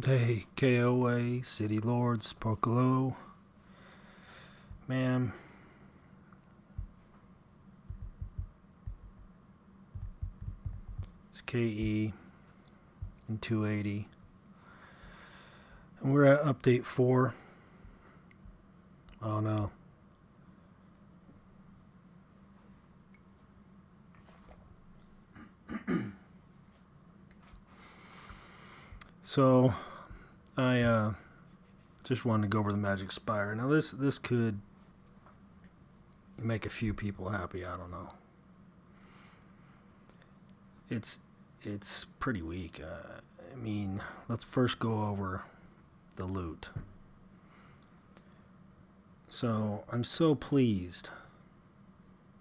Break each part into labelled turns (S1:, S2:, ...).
S1: Hey, KOA, City Lords, Pokalo. Man. It's KE in 280. And we're at update 4. Oh no. So, I just wanted to go over the Magic Spire. Now this could make a few people happy. I don't know. It's pretty weak. I mean, let's first go over the loot. So I'm so pleased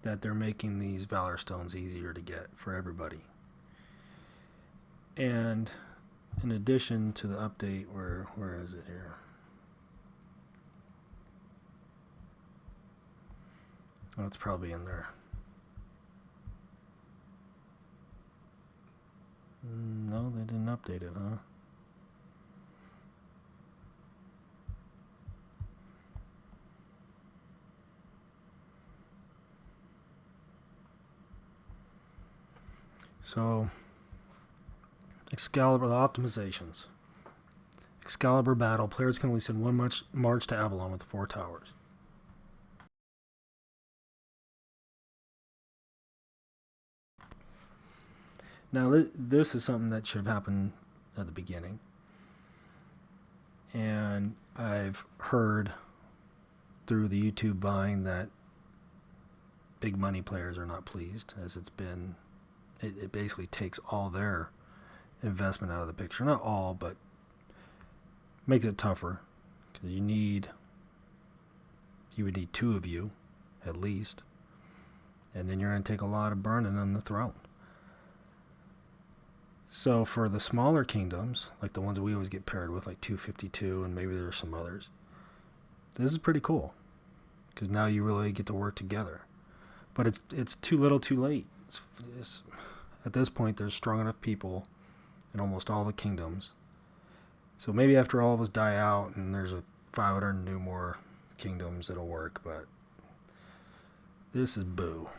S1: that they're making these Valor stones easier to get for everybody. And in addition to the update, where is it here? Oh, it's probably in there. No, they didn't update it, huh? So, Excalibur, the optimizations. Excalibur battle. Players can only send one march to Avalon with the 4 towers. Now, this is something that should have happened at the beginning. And I've heard through the YouTube buying that big money players are not pleased, as it basically takes all their investment out of the picture. Not all, but makes it tougher, because you would need 2 of you at least, and then you're going to take a lot of burning on the throne. So for the smaller kingdoms, like the ones that we always get paired with, like 252, and maybe there's some others, this is pretty cool, because now you really get to work together. But it's too little too late. At this point, there's strong enough people in almost all the kingdoms. So maybe after all of us die out and there's 500 new more kingdoms, it'll work. But this is boo.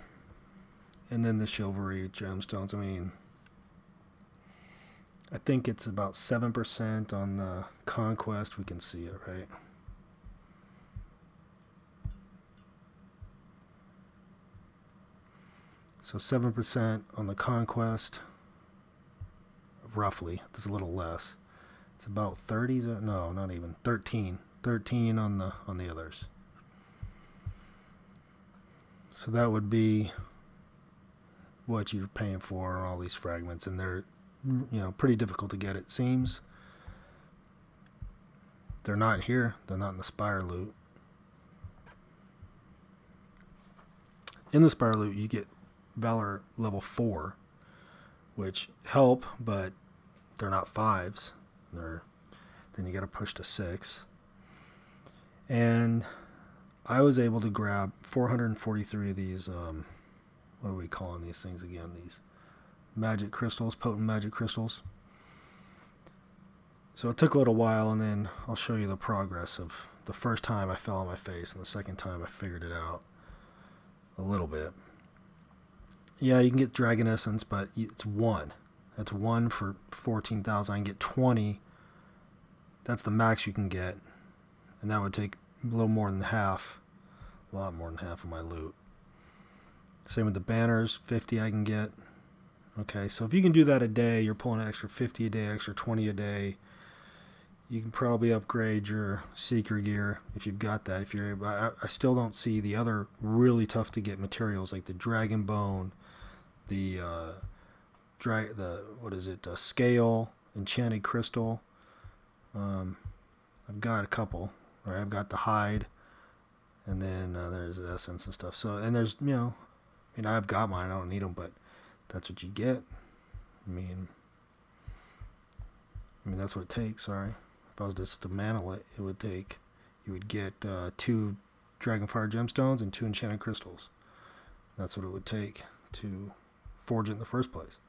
S1: And then the chivalry gemstones. I mean, I think it's about 7% on the conquest. We can see it, right? So 7% on the conquest, roughly. This is a little less. It's about 30. No, not even 13. 13 on the others. So that would be what you're paying for on all these fragments, and they're pretty difficult to get, it seems. They're not here. They're not in the Spire loot. In the Spire loot, you get Valor level 4, which help, but they're not 5s. Then you got to push to 6. And I was able to grab 443 of these, what are we calling these things again? These magic crystals, potent magic crystals. So it took a little while, and then I'll show you the progress of the first time I fell on my face, and the second time I figured it out a little bit. Yeah, you can get Dragon Essence, but it's 1. That's 1 for 14,000. I can get 20. That's the max you can get. And that would take a little more than half. A lot more than half of my loot. Same with the banners. 50 I can get. Okay, so if you can do that a day, you're pulling an extra 50 a day, extra 20 a day. You can probably upgrade your Seeker gear if you've got that. If you're able, I still don't see the other really tough to get materials like the Dragon Bone, the scale, enchanted crystal. I've got a couple. Right, I've got the hide, and then there's the essence and stuff. So, and there's I've got mine. I don't need them, but that's what you get. I mean that's what it takes. Sorry, if I was just to mantle it, you would get 2 Dragonfire gemstones and 2 enchanted crystals. That's what it would take to forge it in the first place.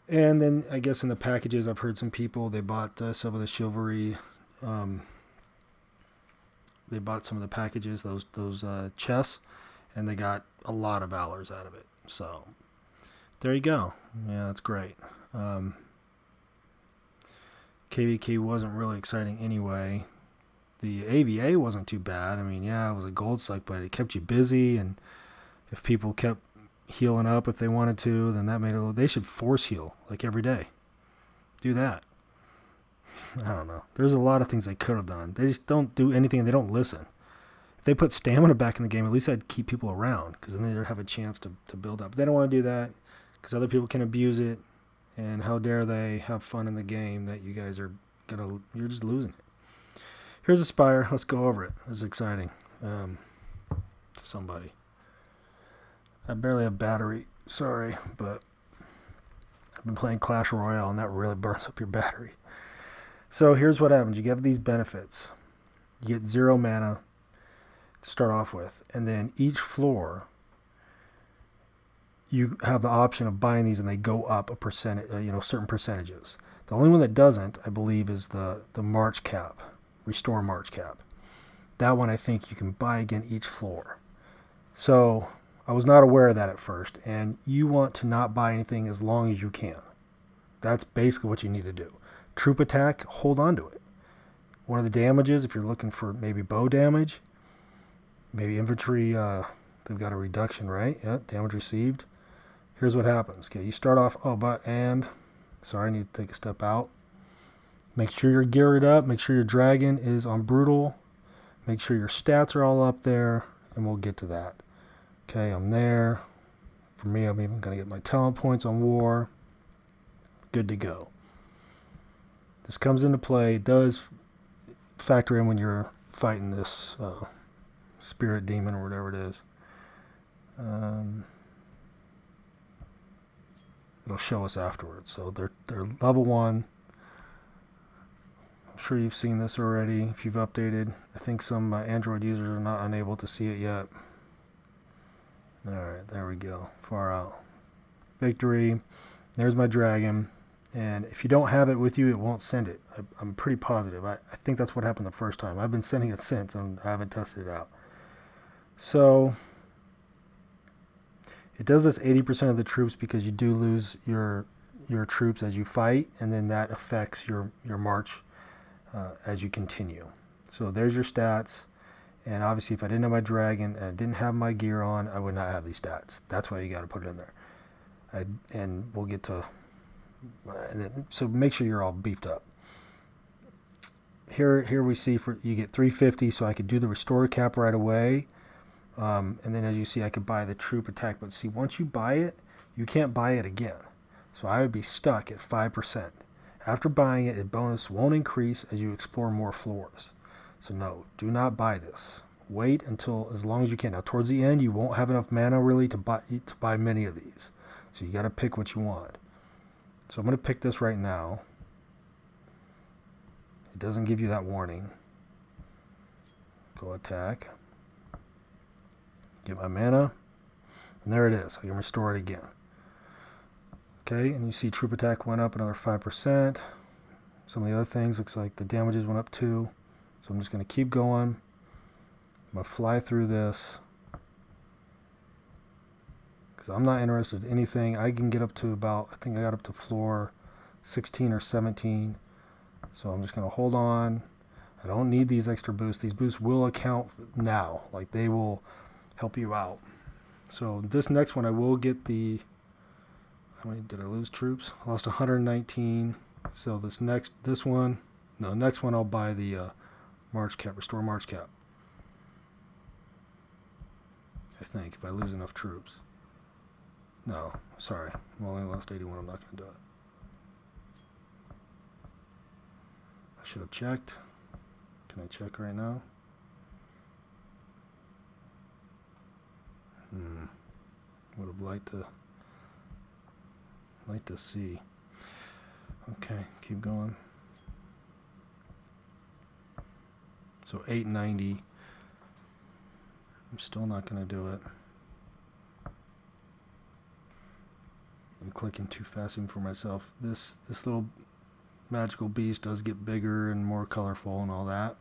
S1: And then I guess in the packages, I've heard some people, they bought some of the chivalry. They bought some of the packages, those chests, and they got a lot of Valors out of it. So there you go. Yeah, that's great. KVK wasn't really exciting anyway. The AVA wasn't too bad. I mean, yeah, it was a gold suck, but it kept you busy, and if people kept healing up if they wanted to, then that made it. They should force heal like every day. Do that. I don't know. There's a lot of things they could have done. They just don't do anything, and they don't listen. If they put stamina back in the game, at least I'd keep people around, because then they'd have a chance to build up. But they don't want to do that because other people can abuse it, and how dare they have fun in the game that you guys are you're just losing it. Here's a Spire. Let's go over it. This is exciting. To somebody. I barely have battery. Sorry, but I've been playing Clash Royale, and that really burns up your battery. So here's what happens. You get these benefits. You get 0 mana to start off with, and then each floor you have the option of buying these, and they go up a percentage, certain percentages. The only one that doesn't, I believe, is the March cap, Restore March cap. That one I think you can buy again each floor. So I was not aware of that at first, and you want to not buy anything as long as you can. That's basically what you need to do. Troop attack, hold on to it. One of the damages, if you're looking for maybe bow damage, maybe infantry, they've got a reduction, right? Yep, damage received. Here's what happens. Okay, you start off, sorry, I need to take a step out. Make sure you're geared up. Make sure your dragon is on brutal. Make sure your stats are all up there, and we'll get to that. Okay, I'm there. For me, I'm even going to get my talent points on war. Good to go. This comes into play. It does factor in when you're fighting this spirit demon or whatever it is. It'll show us afterwards. So they're level 1. I'm sure you've seen this already if you've updated. I think some Android users are not unable to see it yet. Alright, there we go. Far out. Victory. There's my dragon. And if you don't have it with you, it won't send it. I'm pretty positive. I think that's what happened the first time. I've been sending it since, and I haven't tested it out. So it does this 80% of the troops because you do lose your troops as you fight, and then that affects your march as you continue. So there's your stats. And obviously, if I didn't have my dragon and I didn't have my gear on, I would not have these stats. That's why you got to put it in there. And we'll get to... so make sure you're all beefed up. Here we see you get 350, so I could do the restore cap right away. And then as you see, I could buy the troop attack. But see, once you buy it, you can't buy it again. So I would be stuck at 5%. After buying it, the bonus won't increase as you explore more floors. So no, do not buy this. Wait until as long as you can. Now towards the end, you won't have enough mana really to buy many of these. So you got to pick what you want. So I'm going to pick this right now. It doesn't give you that warning. Go attack. Get my mana. And there it is. I can restore it again. Okay, and you see troop attack went up another 5%. Some of the other things, looks like the damages went up too. So I'm just going to keep going. I'm going to fly through this. Because I'm not interested in anything. I can get up to I think I got up to floor 16 or 17. So I'm just going to hold on. I don't need these extra boosts. These boosts will account now. Like, they will help you out. So this next one, I will get the... How many did I lose troops? I lost 119. So next one I'll buy the March cap, restore March cap. I think, if I lose enough troops. No, sorry. I only lost 81. I'm not going to do it. I should have checked. Can I check right now? Would have liked to see. Okay, keep going. So 890. I'm still not going to do it. I'm clicking too fast even for myself. This little magical beast does get bigger and more colorful and all that.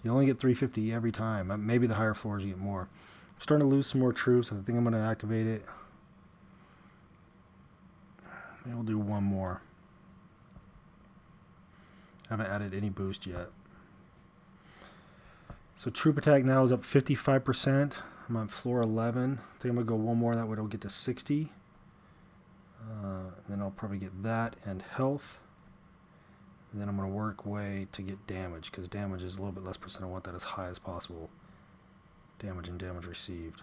S1: You only get 350 every time. Maybe the higher floors you get more. I'm starting to lose some more troops. I think I'm going to activate it. Maybe we'll do one more. I haven't added any boost yet. So troop attack now is up 55%. I'm on floor 11. I think I'm going to go one more. That way it'll get to 60. Then I'll probably get that and health. And then I'm going to work way to get damage, because damage is a little bit less percent. I want that as high as possible. Damage and damage received.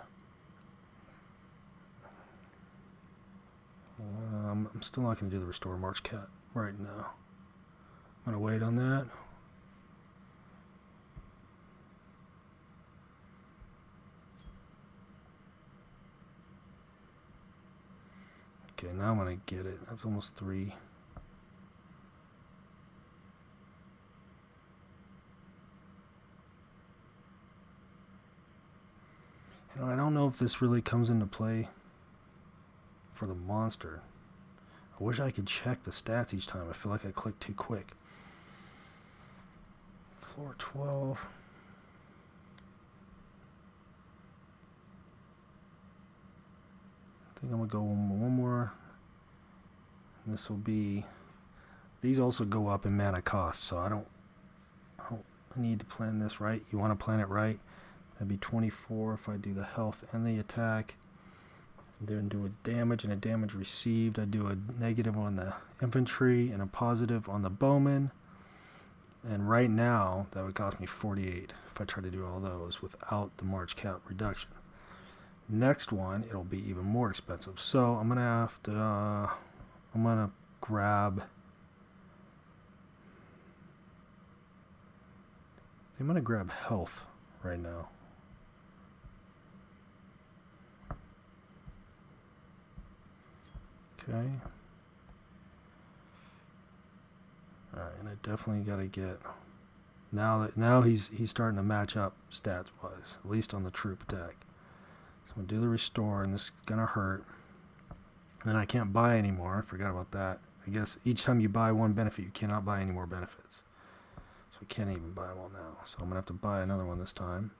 S1: I'm still not going to do the restore march cat right now. I'm going to wait on that. Okay, now I'm going to get it. That's almost 3. You know, I don't know if this really comes into play for the monster. I wish I could check the stats each time. I feel like I click too quick. Floor 12. I think I'm going to go one more. And this will be... These also go up in mana cost, so I don't need to plan this right. You want to plan it right. That'd be 24 if I do the health and the attack. Then do a damage and a damage received. I do a negative on the infantry and a positive on the bowman. And right now, that would cost me 48 if I try to do all those without the march cap reduction. Next one, it'll be even more expensive. So I'm gonna have to, I'm gonna grab. I'm gonna grab health right now. Okay. Alright, and I definitely gotta get now he's starting to match up stats wise, at least on the troop attack. So I'm gonna do the restore, and this is gonna hurt. And then I can't buy anymore. I forgot about that. I guess each time you buy one benefit, you cannot buy any more benefits. So I can't even buy them all now. So I'm gonna have to buy another one this time.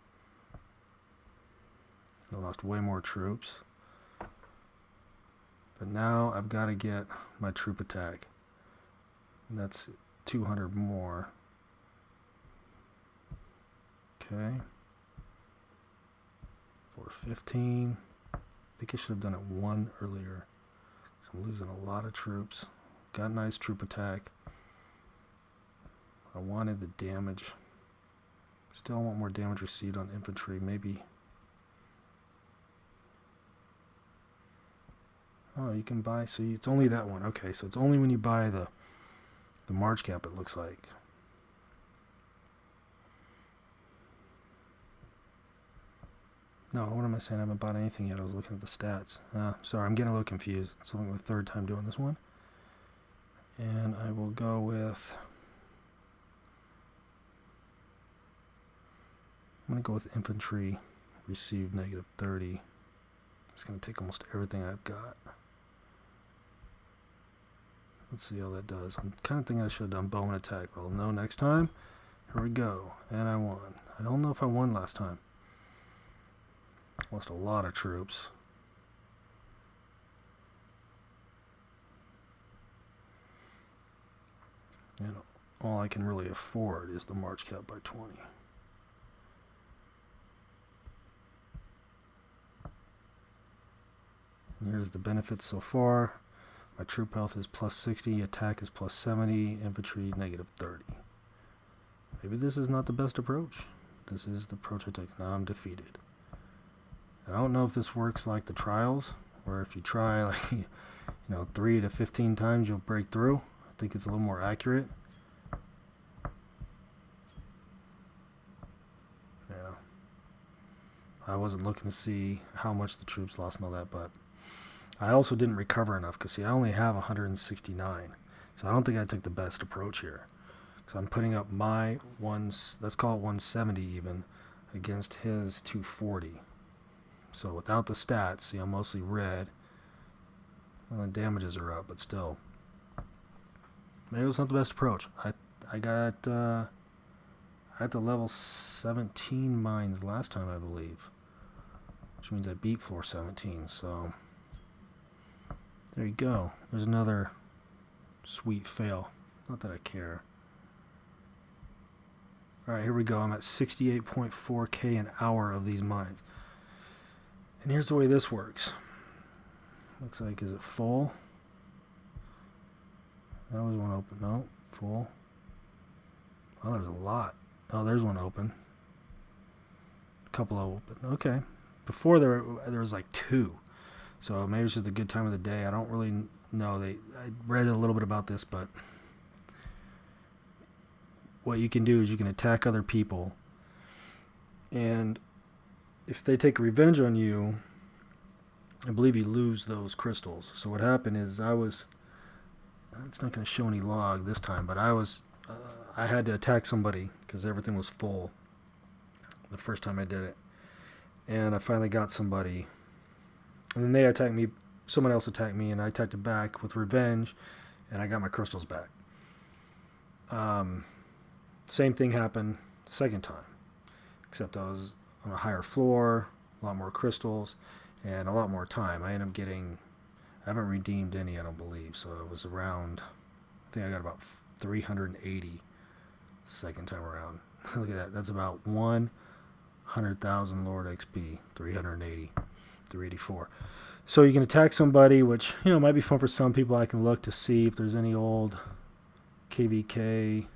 S1: I lost way more troops. But now I've got to get my troop attack. And that's 200 more. Okay. 415. I think I should have done it one earlier. So I'm losing a lot of troops. Got a nice troop attack. I wanted the damage. Still want more damage received on infantry. Maybe. Oh, you can buy, so it's only that one. Okay, so it's only when you buy the march cap, it looks like. No, what am I saying? I haven't bought anything yet. I was looking at the stats. Sorry, I'm getting a little confused. It's only my third time doing this one. And I will go with... I'm going to go with infantry, received negative 30. It's going to take almost everything I've got. Let's see how that does. I'm kind of thinking I should have done bow and attack, but I'll know next time. Here we go. And I won. I don't know if I won last time. Lost a lot of troops. And all I can really afford is the march cap by 20. And here's the benefits so far. My troop health is plus 60, attack is plus 70, infantry negative 30. Maybe this is not the best approach. This is the approach I take. Now I'm defeated. I don't know if this works like the trials, where if you try like 3 to 15 times you'll break through. I think it's a little more accurate. Yeah. I wasn't looking to see how much the troops lost and all that, but I also didn't recover enough because, see, I only have 169. So I don't think I took the best approach here. So I'm putting up my let's call it 170 even, against his 240. So without the stats, see, I'm mostly red. Well, the damages are up, but still. Maybe it's not the best approach. I got I had the level 17 mines last time, I believe. Which means I beat floor 17, so there you go. There's another sweet fail. Not that I care. Alright, here we go. I'm at 68.4k an hour of these mines. And here's the way this works. Looks like, is it full? That was one open. No, full. Oh, there's a lot. Oh, there's one open. A couple of open. Okay. Before there was like 2. So maybe it's just a good time of the day. I don't really know. I read a little bit about this, but what you can do is you can attack other people, and if they take revenge on you, I believe you lose those crystals. So what happened is it's not going to show any log this time, but I had to attack somebody because everything was full the first time I did it, and I finally got somebody, and then they attacked me. Someone else attacked me, and I attacked it back with revenge, and I got my crystals back. Same thing happened the second time, except I was on a higher floor, a lot more crystals, and a lot more time. I haven't redeemed any, I don't believe, so it was around, I think I got about 380 the second time around. Look at that, that's about 100,000 Lord XP, 380, 384. So you can attack somebody, which, might be fun for some people. I can look to see if there's any old KVK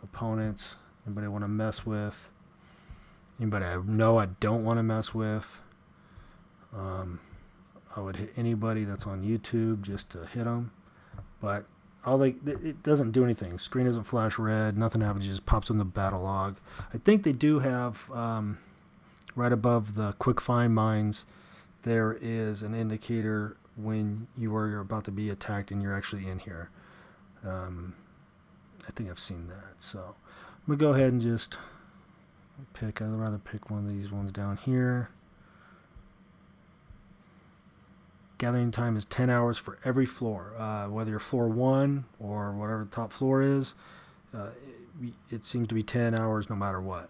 S1: opponents, anybody I want to mess with, anybody I know I don't want to mess with. I would hit anybody that's on YouTube just to hit them, but it doesn't do anything. Screen doesn't flash red, nothing happens, it just pops in the battle log. I think they do have right above the quick find mines, there is an indicator when you're about to be attacked and you're actually in here. I think I've seen that. So I'm going to go ahead and just I'd rather pick one of these ones down here. Gathering time is 10 hours for every floor. Whether you're floor 1 or whatever the top floor is, it seems to be 10 hours no matter what.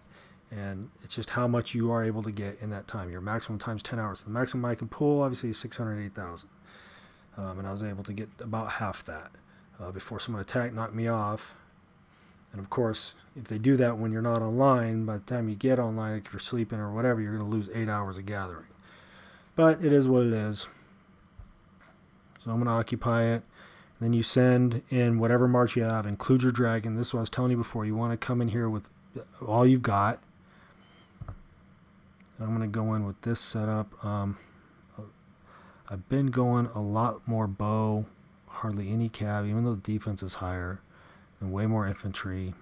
S1: And it's just how much you are able to get in that time. Your maximum time is 10 hours. The maximum I can pull, obviously, is 608,000. And I was able to get about half that before someone attacked, knocked me off. And of course, if they do that when you're not online, by the time you get online, like if you're sleeping or whatever, you're going to lose 8 hours of gathering. But it is what it is. So I'm going to occupy it. And then you send in whatever march you have, include your dragon. This is what I was telling you before. You want to come in here with all you've got. I'm going to go in with this setup. I've been going a lot more bow, hardly any cav, even though the defense is higher, and way more infantry,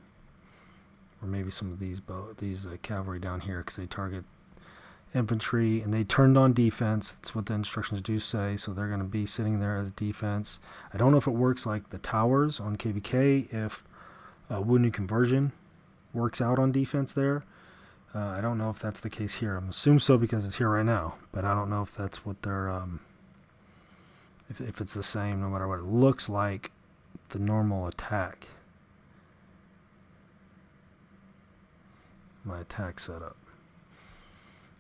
S1: or maybe some of these cavalry down here, because they target infantry, and they turned on defense. That's what the instructions do say, so they're going to be sitting there as defense. I don't know if it works like the towers on KVK, if wounded conversion works out on defense there. I don't know if that's the case here. I'm assuming so because it's here right now, but I don't know if that's what they're if it's the same no matter what. It looks like the normal attack. My attack setup.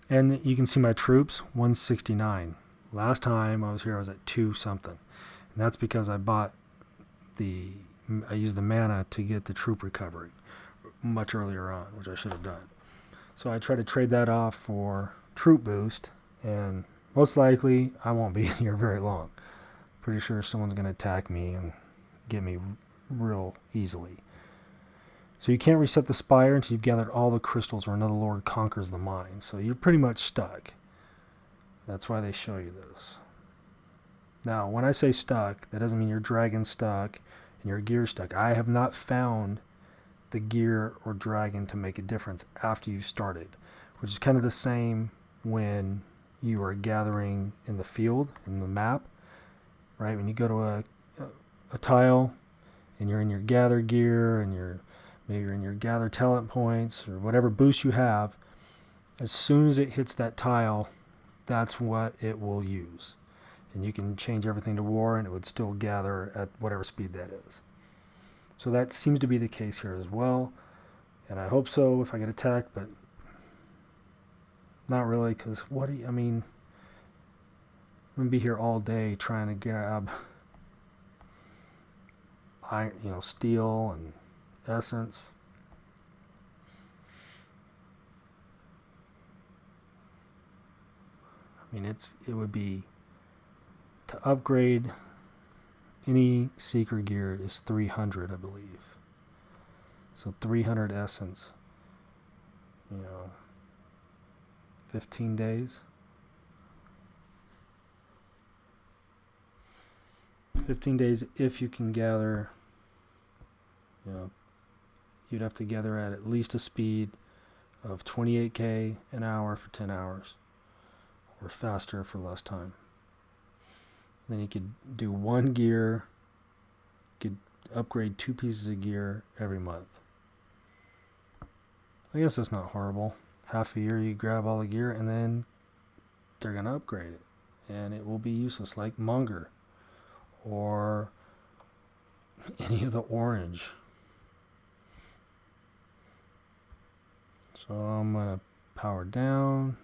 S1: And you can see my troops, 169. Last time I was here, I was at 2 something. And that's because I used the mana to get the troop recovery much earlier on, which I should have done. So I try to trade that off for troop boost, and most likely I won't be in here very long. Pretty sure someone's going to attack me and get me real easily. So you can't reset the spire until you've gathered all the crystals or another lord conquers the mine. So you're pretty much stuck. That's why they show you this. Now, when I say stuck, that doesn't mean your dragon's stuck and your gear's stuck. I have not found the gear or dragon to make a difference after you've started, which is kind of the same when you are gathering in the field, in the map, right? When you go to a tile and you're in your gather gear and maybe you're in your gather talent points or whatever boost you have, as soon as it hits that tile, that's what it will use. And you can change everything to war and it would still gather at whatever speed that is. So that seems to be the case here as well. And I hope so if I get attacked, but not really, because I'm going to be here all day trying to grab steel and essence. It would be, to upgrade any seeker gear is 300, I believe. So 300 essence, 15 days. 15 days if you can gather, you'd have to gather at least a speed of 28k an hour for 10 hours, or faster for less time. Then you could do one gear, you could upgrade 2 pieces of gear every month. I guess that's not horrible. Half a year you grab all the gear and then they're going to upgrade it. And it will be useless, like Monger or any of the orange. So I'm going to power down.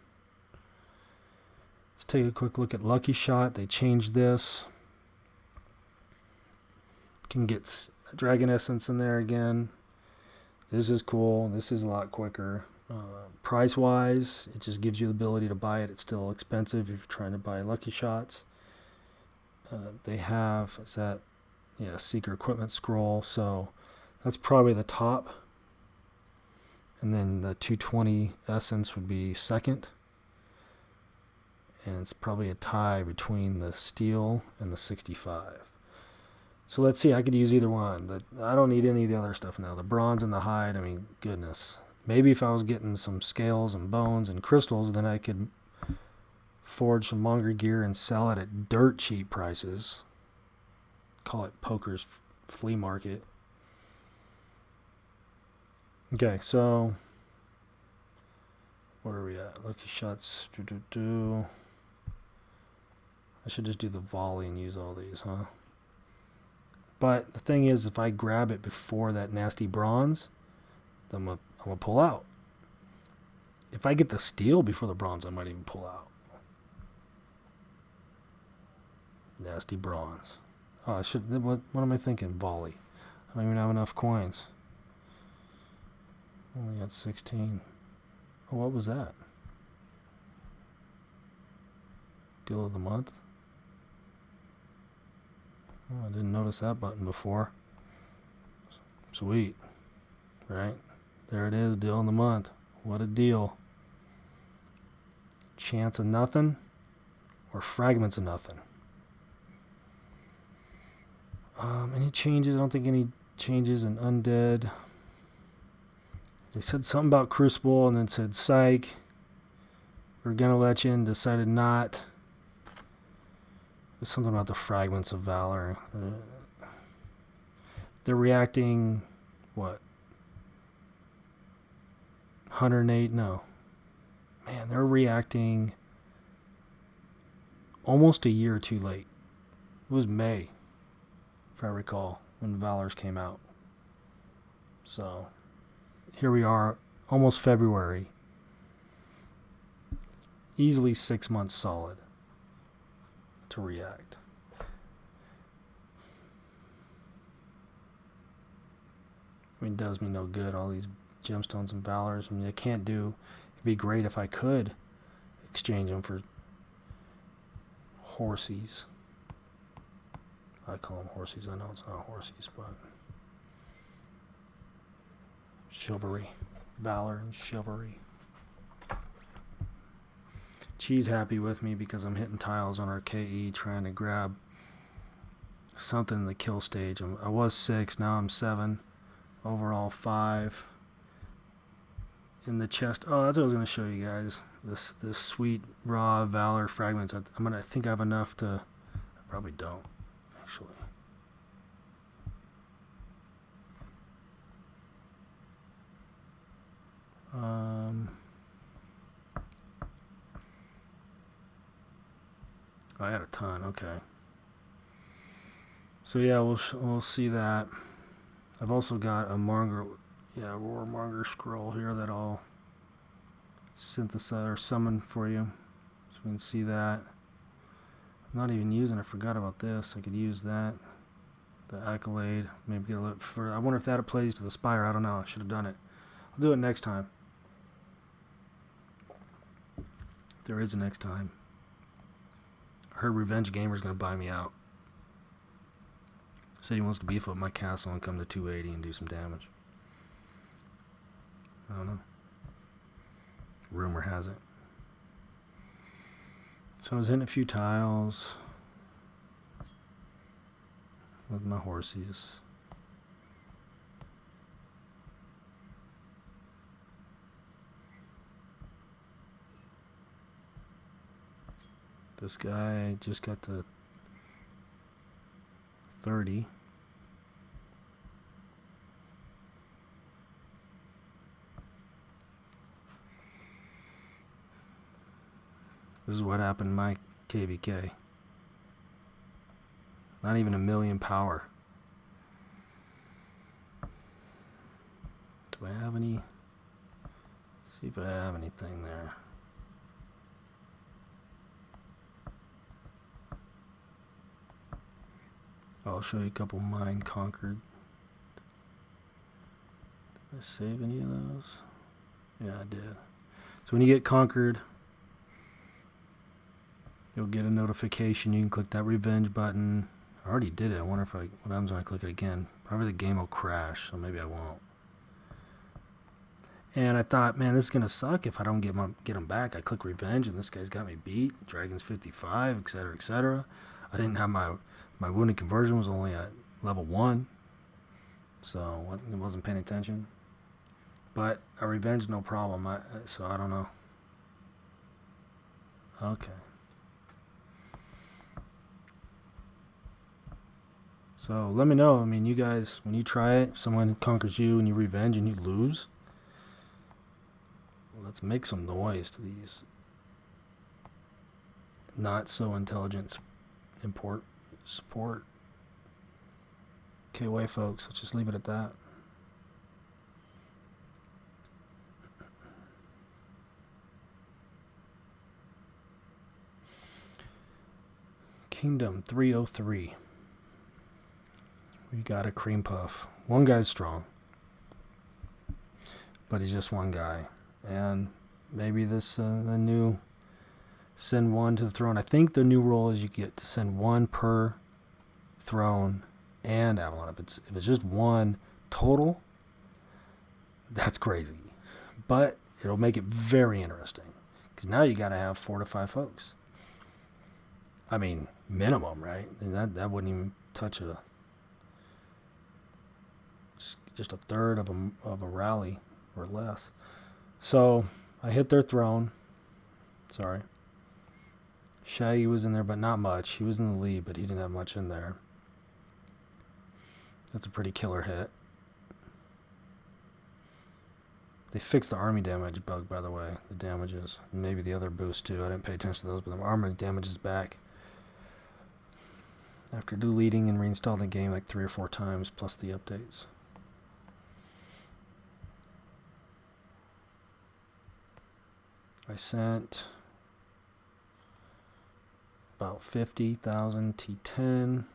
S1: Let's take a quick look at Lucky Shot. They changed this. Can get Dragon Essence in there again. This is cool. This is a lot quicker. Price-wise, it just gives you the ability to buy it. It's still expensive if you're trying to buy Lucky Shots. They have, Seeker Equipment Scroll. So that's probably the top. And then the 220 Essence would be second. And it's probably a tie between the steel and the 65. So let's see, I could use either one. I don't need any of the other stuff now. The bronze and the hide, goodness. Maybe if I was getting some scales and bones and crystals, then I could forge some Monger gear and sell it at dirt cheap prices. Call it poker's flea market. Okay, so where are we at? Lucky Shots. I should just do the volley and use all these, huh? But the thing is, if I grab it before that nasty bronze, then I'm going to pull out. If I get the steel before the bronze, I might even pull out. Nasty bronze. Oh, I should. What am I thinking? Volley. I don't even have enough coins. Only got 16. Oh, what was that? Deal of the month? Oh, I didn't notice that button before. Sweet. Right? There it is, deal of the month. What a deal. Chance of nothing or fragments of nothing. Any changes? I don't think any changes in undead. They said something about Crucible and then said Psych. We're going to let you in, decided not. There's something about the fragments of Valor. They're reacting, what? 108? No. Man, they're reacting almost a year too late. It was May, if I recall, when Valor's came out. So, here we are, almost February. Easily 6 months solid to react. It does me no good, all these gemstones and valors. I can't do. It'd be great if I could exchange them for horsies. I call them horsies. I know it's not horsies, but chivalry, valor, and chivalry. She's happy with me because I'm hitting tiles on our KE trying to grab something in the kill stage. I was 6, now I'm 7. Overall 5. In the chest. Oh, that's what I was going to show you guys. This sweet raw Valor fragments. I think I have enough to. I probably don't, actually. I had a ton. Okay. So yeah, we'll see that. I've also got a Roarmonger scroll here that I'll synthesize or summon for you, so we can see that. I'm not even using. I forgot about this. I could use that. The accolade. Maybe get a little further. I wonder if that applies to the Spire. I don't know. I should have done it. I'll do it next time. There is a next time. I heard Revenge Gamer's gonna buy me out. Said he wants to beef up my castle and come to 280 and do some damage. I don't know. Rumor has it. So I was hitting a few tiles with my horsies. This guy just got to 30. This is what happened in my KVK. Not even 1,000,000 power. Do I have any? See if I have anything there. I'll show you a couple mine conquered. Did I save any of those? Yeah, I did. So when you get conquered, you'll get a notification. You can click that revenge button. I already did it. I wonder what happens when I click it again. Probably the game will crash, so maybe I won't. And I thought, man, this is gonna suck if I don't get them back. I click revenge, and this guy's got me beat. Dragon's 55, etc., etc. I didn't have my wounded conversion was only at level 1, so I wasn't paying attention. But a revenge, no problem. So I don't know. Okay. So let me know. I mean, you guys, when you try it, if someone conquers you and you revenge and you lose, let's make some noise to these not so intelligent support. Okay, folks, let's just leave it at that. Kingdom 303. We got a cream puff. One guy's strong, but he's just one guy. And maybe this the new send one to the throne. I think the new rule is you get to send one per throne and Avalon. If it's just one total, that's crazy. But it'll make it very interesting, because now you got to have 4 to 5 folks. I mean, minimum, right? And that wouldn't even touch just a third of a rally or less. So I hit their throne. Sorry. Shaggy was in there, but not much. He was in the lead, but he didn't have much in there. That's a pretty killer hit. They fixed the army damage bug, by the way. The damages. Maybe the other boost, too. I didn't pay attention to those, but the armor damage is back. After deleting and reinstalling the game like 3 or 4 times, plus the updates. I sent about 50,000 T10,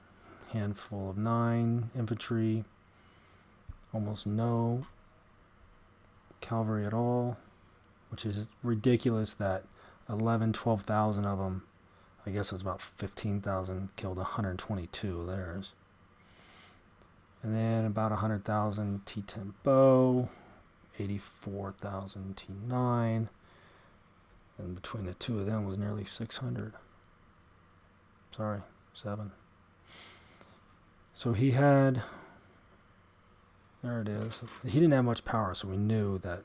S1: handful of 9 infantry, almost no cavalry at all, which is ridiculous that 12,000 of them, I guess it was about 15,000, killed 122 of theirs. And then about 100,000 T10 bow, 84,000 T9, and between the two of them was nearly 600. Sorry, 7. So he had, there it is. He didn't have much power, so we knew that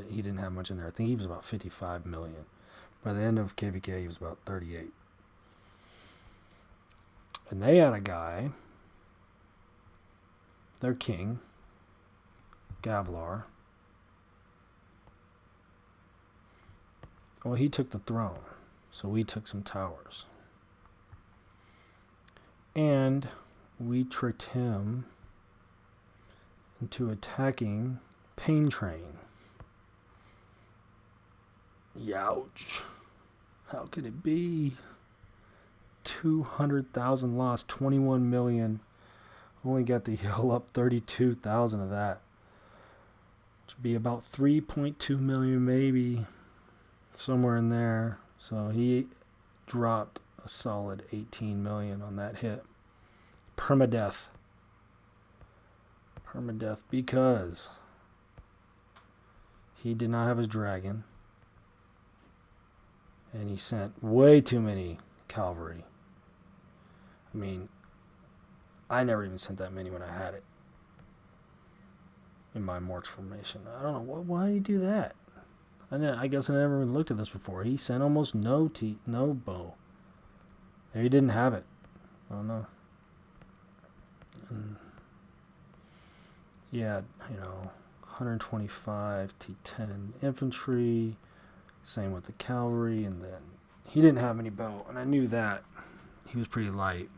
S1: he didn't have much in there. I think he was about 55 million. By the end of KVK, he was about 38. And they had a guy, their king, Valor. Well, he took the throne, so we took some towers. And we tricked him into attacking Pain Train. Youch. How could it be? 200,000 lost, 21 million. Only got to heal up 32,000 of that. Which would be about 3.2 million maybe. Somewhere in there. So he dropped a solid 18 million on that hit. Permadeath. Permadeath because he did not have his dragon. And he sent way too many cavalry. I mean, I never even sent that many when I had it in my March formation. I don't know, why did he do that? I guess I never even looked at this before. He sent almost no bow. Maybe he didn't have it. I don't know. And yeah, 125 T10 infantry. Same with the cavalry, and then he didn't have any bow, and I knew that. He was pretty light.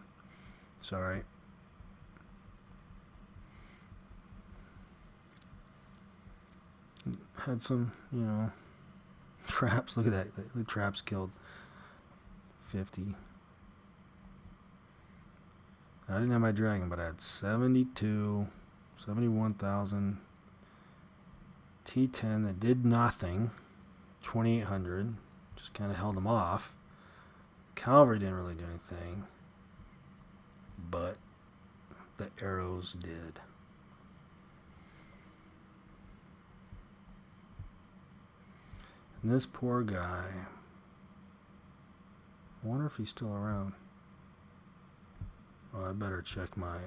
S1: Sorry. Had some, traps. Look at that. The traps killed 50. I didn't have my dragon, but I had 71,000 T10 that did nothing. 2,800, just kind of held them off. Cavalry didn't really do anything, but the arrows did. And this poor guy, I wonder if he's still around. Oh, I better check my,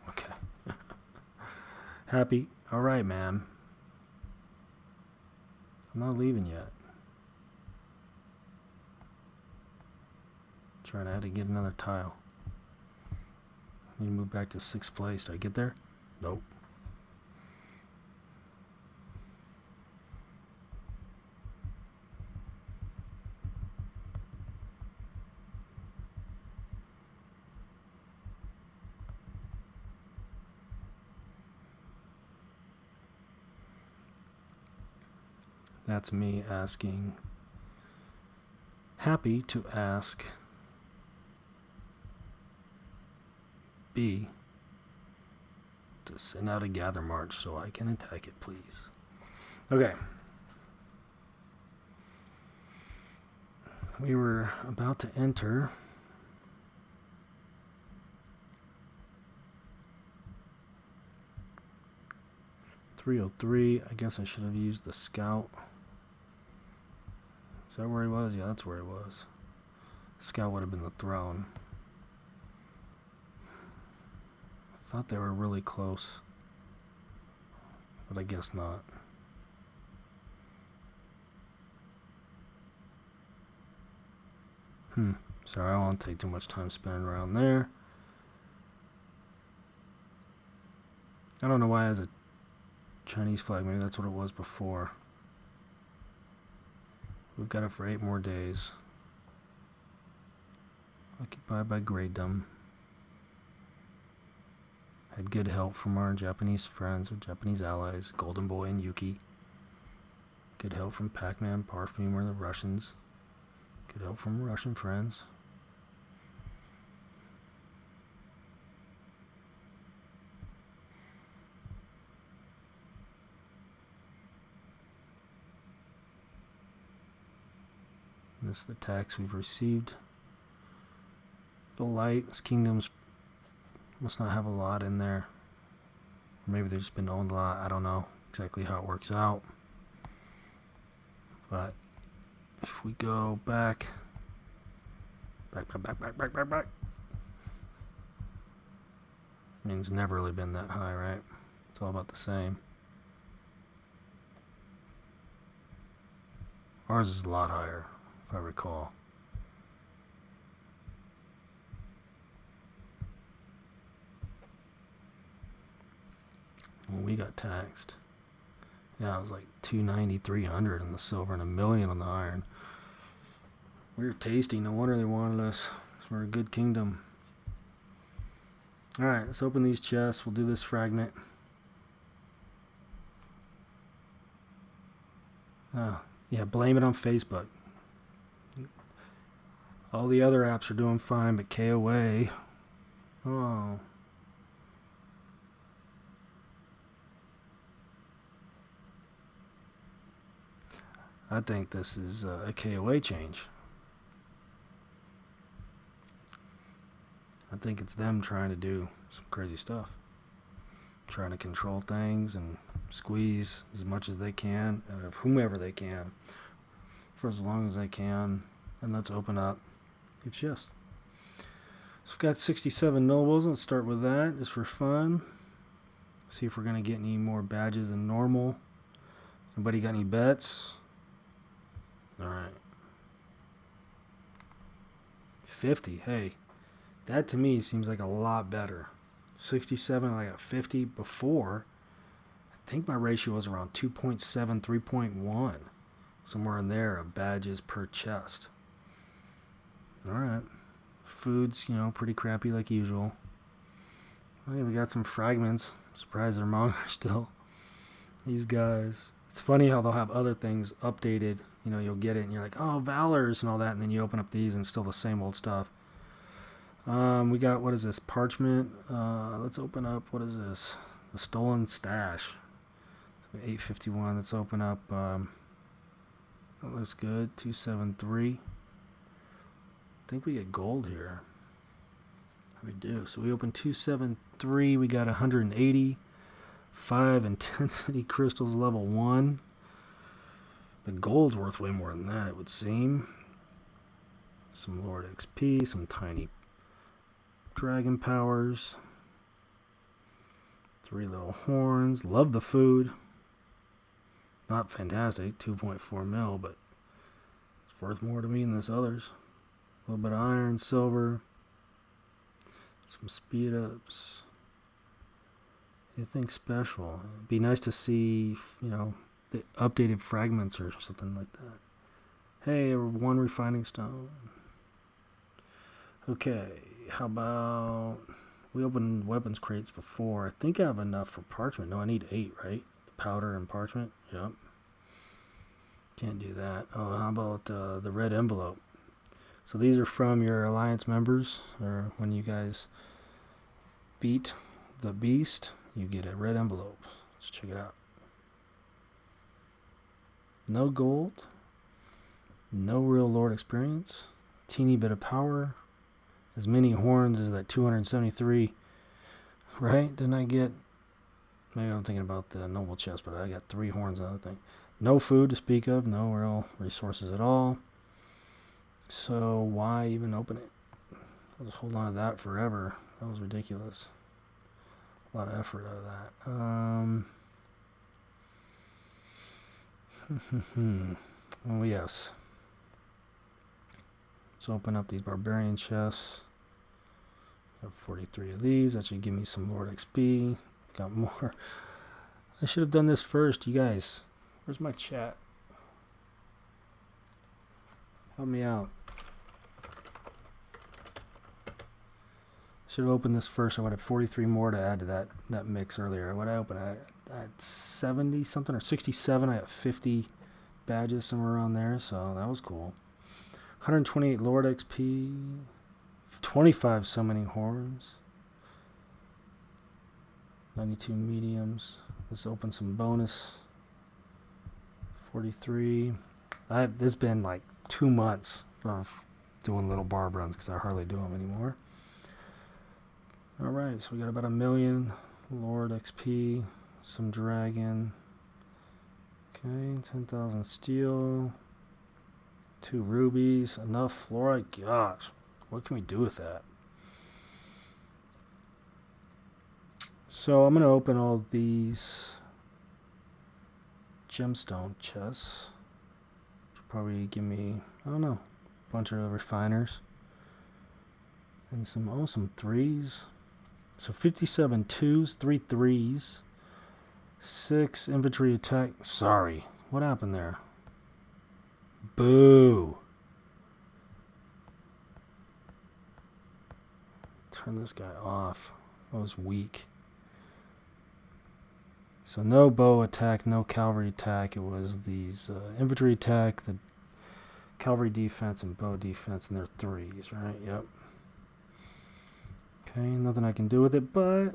S1: okay. Happy, all right, ma'am. I'm not leaving yet. Trying to have to get another tile. I need to move back to 6th place. Did I get there? Nope. That's me asking. Happy to ask B to send out a gather march so I can attack it, please. Okay. We were about to enter .303. I guess I should have used the scout. Is that where he was? Yeah, that's where he was. Scout would have been the throne. I thought they were really close, but I guess not. Sorry, I won't take too much time spinning around there. I don't know why it has a Chinese flag. Maybe that's what it was before. We've got it for 8 more days. Occupied by Greydom. Had good help from our Japanese friends or Japanese allies, Golden Boy and Yuki. Good help from Pac-Man, Parfumer, the Russians. Good help from Russian friends. This is the tax we've received. The light, this kingdom's must not have a lot in there. Or maybe they've just been owned a lot. I don't know exactly how it works out. But if we go back. I mean, it's never really been that high, right? It's all about the same. Ours is a lot higher, if I recall. When we got taxed, yeah, it was like 290, 300 on the silver and $1 million on the iron. We're tasty. No wonder they wanted us. We're a good kingdom. Alright, let's open these chests. We'll do this fragment. Oh, yeah, blame it on Facebook. All the other apps are doing fine, but KOA. Oh. I think this is a KOA change. I think it's them trying to do some crazy stuff. Trying to control things and squeeze as much as they can out of whomever they can for as long as they can. And let's open up each chest. So we've got 67 nobles. Let's start with that just for fun. See if we're going to get any more badges than normal. Anybody got any bets? Alright. 50. Hey, that to me seems like a lot better. 67, I got 50 before. I think my ratio was around 2.7, 3.1. Somewhere in there of badges per chest. Alright. Food's, pretty crappy like usual. Okay, we got some fragments. I'm surprised they're manga still. These guys. It's funny how they'll have other things updated. You'll get it and you're like, oh, Valors and all that. And then you open up these and it's still the same old stuff. We got, what is this? Parchment. Let's open up, what is this? The Stolen Stash. So 851. Let's open up. That looks good. 273. I think we get gold here. We do. So we open 273. We got 180. 5 intensity crystals level 1. The gold's worth way more than that, it would seem. Some Lord XP, some tiny dragon powers. 3 little horns. Love the food. Not fantastic, 2.4 mil, but it's worth more to me than this others. A little bit of iron, silver. Some speed ups. Anything special? It'd be nice to see, the updated fragments or something like that. Hey, 1 refining stone. Okay, how about... We opened weapons crates before. I think I have enough for parchment. No, I need 8, right? Powder and parchment? Yep. Can't do that. Oh, how about the red envelope? So these are from your alliance members, or when you guys beat the beast, you get a red envelope. Let's check it out. No gold. No real lord experience. Teeny bit of power. As many horns as that 273. Right? Didn't I get... Maybe I'm thinking about the noble chest, but I got 3 horns and other thing. No food to speak of. No real resources at all. So why even open it? I'll just hold on to that forever. That was ridiculous. A lot of effort out of that. Oh, yes. Let's open up these barbarian chests. Got 43 of these. That should give me some Lord XP. Got more. I should have done this first, you guys. Where's my chat? Help me out. Should have opened this first. I would have 43 more to add to that mix earlier. What I opened, I had 70 something or 67. I got 50 badges somewhere around there, so that was cool. 128 Lord XP, 25 summoning horns, 92 mediums. Let's open some bonus. 43. This has been like 2 months of doing little barb runs because I hardly do them anymore. Alright, so we got about 1 million Lord XP, some dragon. Okay, 10,000 steel, 2 rubies, enough fluorite. Gosh, what can we do with that? So I'm going to open all these gemstone chests. Which will probably give me, I don't know, a bunch of refiners. And some 3s. So 57 2s, 3 3s, 6 infantry attack. Sorry, what happened there? Boo. turn this guy off. That was weak. So no bow attack, no cavalry attack. It was these infantry attack, the cavalry defense, and bow defense, and they're 3s, right? Yep. Okay, nothing I can do with it, but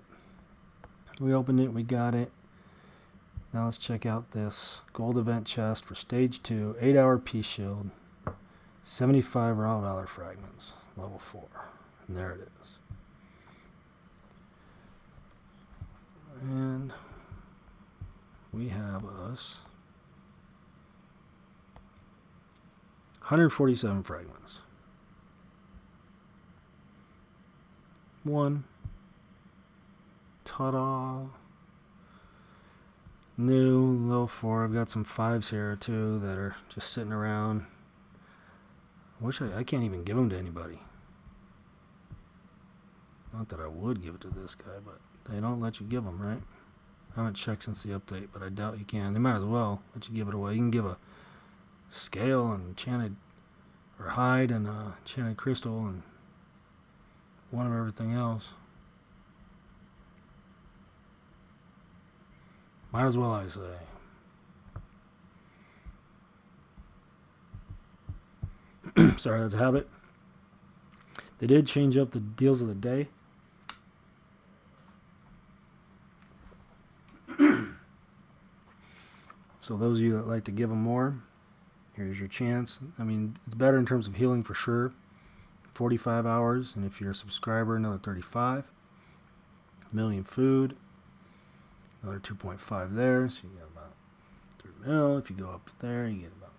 S1: we opened it, we got it. Now let's check out this gold event chest for stage 2, 8-hour peace shield, 75 raw valor fragments, level 4. And there it is. And we have us 147 fragments. 1. Ta-da. New, level 4. I've got some 5s here too that are just sitting around. I can't even give them to anybody. Not that I would give it to this guy, but they don't let you give them, right? I haven't checked since the update, but I doubt you can. They might as well let you give it away. You can give a scale and enchanted, or hide and enchanted crystal and one of everything else. Might as well, I say. Sorry, that's a habit. They did change up the deals of the day. So those of you that like to give them more, here's your chance. I mean, it's better in terms of healing for sure. 45 hours, and if you're a subscriber, another 35. Million food, another 2.5 there, so you get about 3 mil. If you go up there, you get about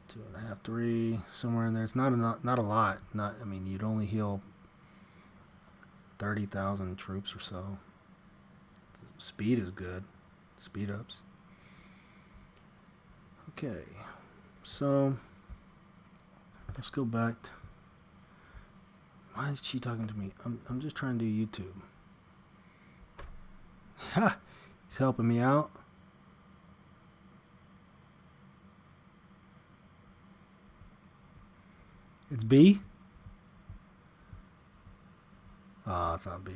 S1: 2.5, 3, somewhere in there. It's not a lot. I mean, you'd only heal 30,000 troops or so. Speed is good. Speed ups. Okay, so let's go back. Why is she talking to me? I'm just trying to do YouTube. Ha! He's helping me out. It's B? Oh, it's not B.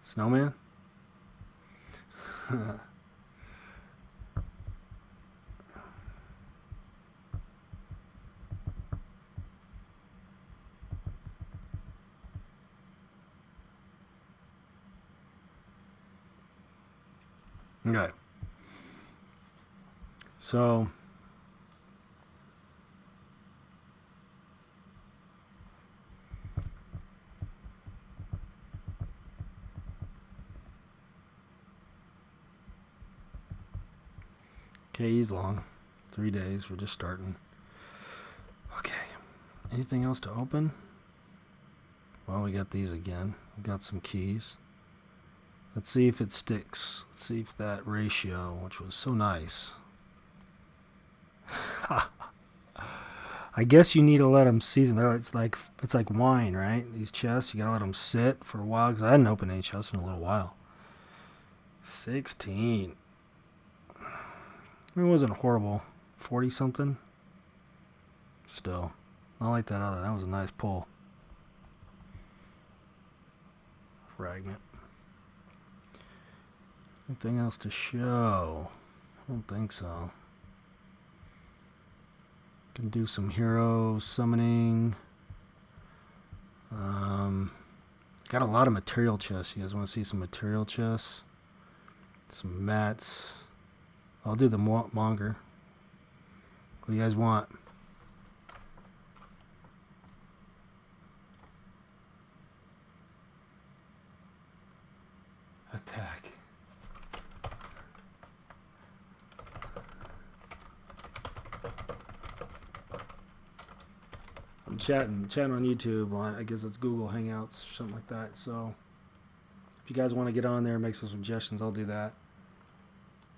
S1: Snowman? Okay. So okay, he's long. 3 days. We're just starting. Okay. Anything else to open? Well, we got these again. We got some keys. Let's see if it sticks. Let's see if that ratio, which was so nice. I guess you need to let them season. It's like wine, right? These chests, you gotta let them sit for a while. Because I hadn't opened any chests in a little while. 16. I mean, it wasn't horrible. 40 something. Still, I like that other. That was a nice pull. Fragment. Anything else to show? I don't think so. Can do some hero summoning. Got a lot of material chests. You guys want to see some material chests? Some mats. I'll do the monger. What do you guys want? Attack. I'm chatting on YouTube on, I guess it's Google Hangouts or something like that. So if you guys want to get on there and make some suggestions, I'll do that.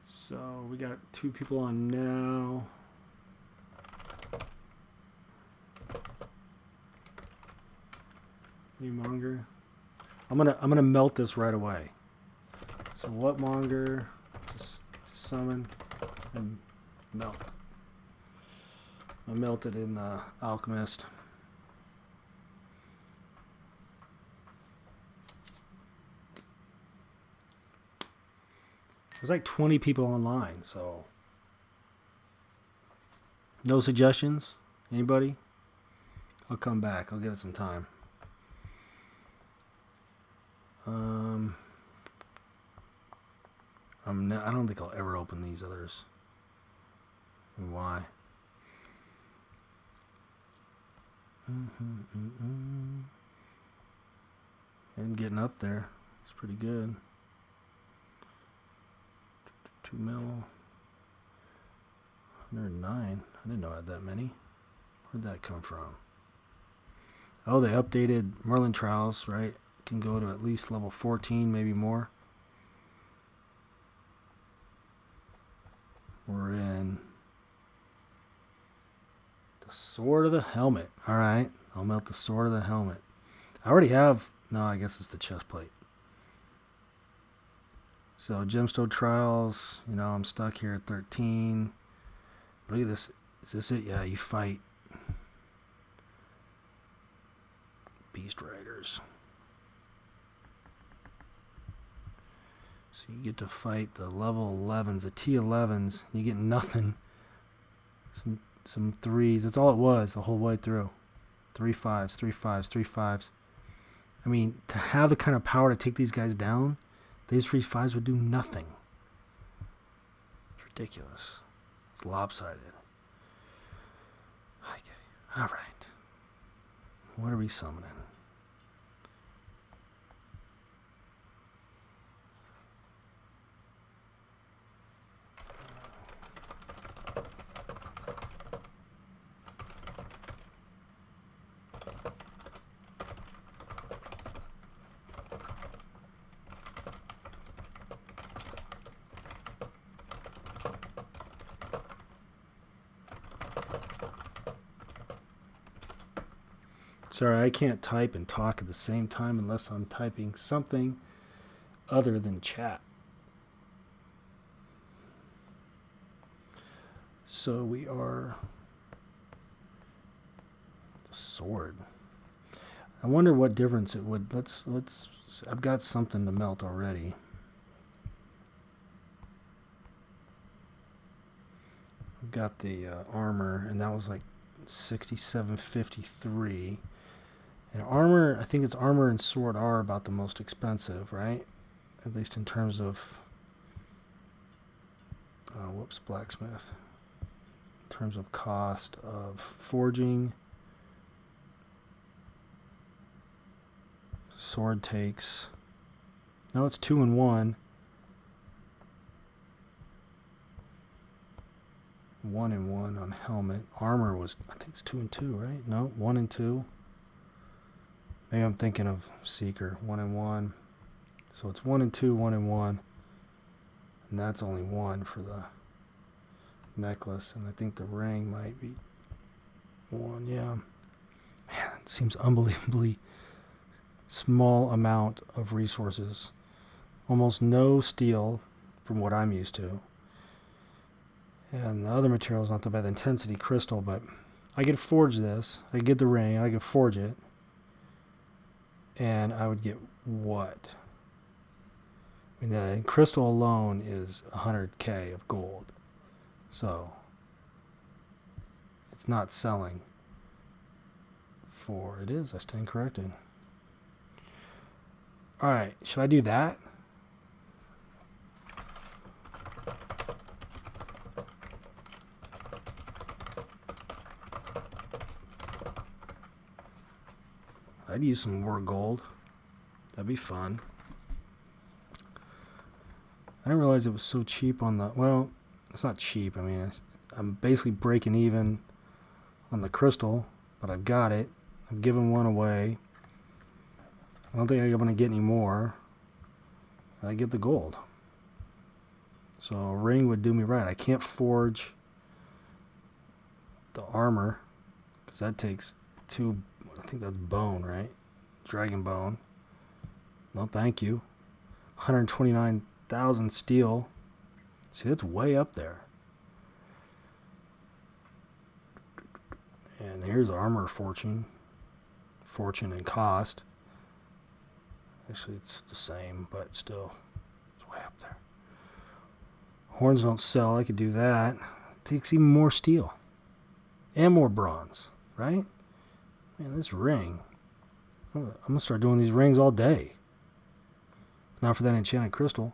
S1: So we got 2 people on now. New monger. I'm gonna melt this right away. So what monger? Just summon and melt. I melted in Alchemist. There's like 20 people online, so no suggestions? Anybody? I'll come back. I'll give it some time. I don't think I'll ever open these others. Why? I'm getting up there. It's pretty good. 2 mil. 109. I didn't know I had that many. Where'd that come from? Oh, they updated Merlin Trials, right? Can go to at least level 14, maybe more. We're in the Sword of the Helmet. Alright, I'll melt the Sword of the Helmet. I already have... No, I guess it's the chest plate. So, Gemstone Trials, you know, I'm stuck here at 13. Look at this. Is this it? Yeah, you fight Beast Riders. So you get to fight the level 11s, the T11s. You get nothing. Some 3s. That's all it was the whole way through. 3 5s, 3 5s, 3 5s. I mean, to have the kind of power to take these guys down, these 3 5s would do nothing. It's ridiculous. It's lopsided. Okay. Alright. What are we summoning? Sorry, I can't type and talk at the same time unless I'm typing something other than chat. So we are the sword. I wonder what difference it would. Let's. I've got something to melt already. I've got the armor, and that was like 67.53. And armor, I think it's armor and sword are about the most expensive, right? At least in terms of, blacksmith. In terms of cost of forging. Sword takes, no, it's 2 and 1. 1 and 1 on helmet. Armor was, I think it's 2 and 2, right? No, 1 and 2. Maybe I'm thinking of Seeker. 1 and 1. So it's 1 and 2, 1 and 1. And that's only 1 for the necklace. And I think the ring might be 1. Yeah. Man, it seems unbelievably small amount of resources. Almost no steel from what I'm used to. And the other material is not that bad. The intensity crystal, but I could forge this. I could get the ring. I could forge it. And I would get what? I mean, the crystal alone is 100k of gold. So it's not selling for... It is. I stand corrected. Alright, should I do that? I'd use some more gold. That'd be fun. I didn't realize it was so cheap on the... Well, it's not cheap. I mean, I'm basically breaking even on the crystal, but I've got it. I've given one away. I don't think I'm going to get any more. I get the gold. So a ring would do me right. I can't forge the armor because that takes 2... I think that's bone, right? Dragon bone. No, thank you. 129,000 steel. See, that's way up there. And here's armor fortune. Fortune and cost. Actually, it's the same, but still, it's way up there. Horns don't sell. I could do that. It takes even more steel. And more bronze, right? Man, this ring. I'm going to start doing these rings all day. Not for that enchanted crystal.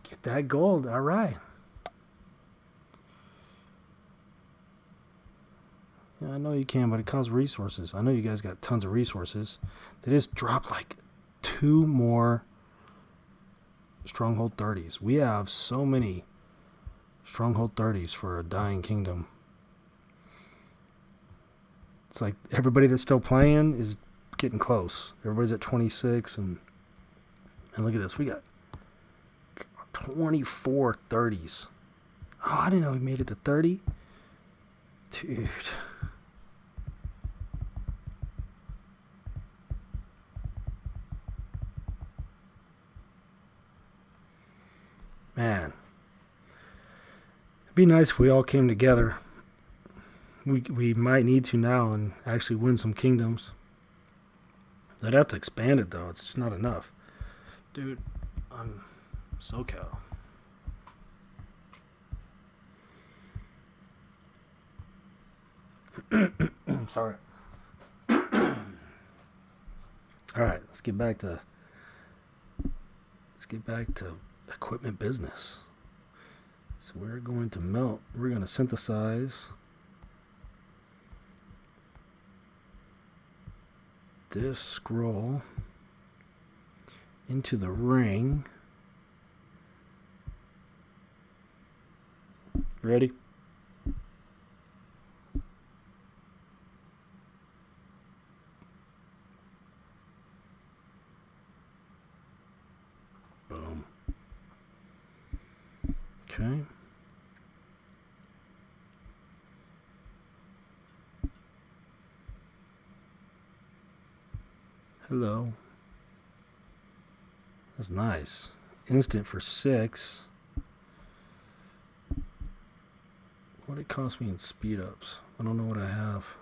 S1: Get that gold. All right. Yeah, I know you can, but it costs resources. I know you guys got tons of resources. They just dropped like 2 more Stronghold 30s. We have so many Stronghold 30s for a dying kingdom. It's like everybody that's still playing is getting close. Everybody's at 26, and look at this. We got 24 30s. Oh, I didn't know we made it to 30. Dude. Man. It'd be nice if we all came together. We might need to now and actually win some kingdoms. I'd have to expand it, though. It's just not enough. Dude, I'm SoCal. Sorry. Alright, let's get back to equipment business. So we're going to melt. We're going to synthesize this scroll into the ring. Ready? Boom. Okay. Hello. That's nice. Instant for 6. What it cost me in speed ups? I don't know what I have.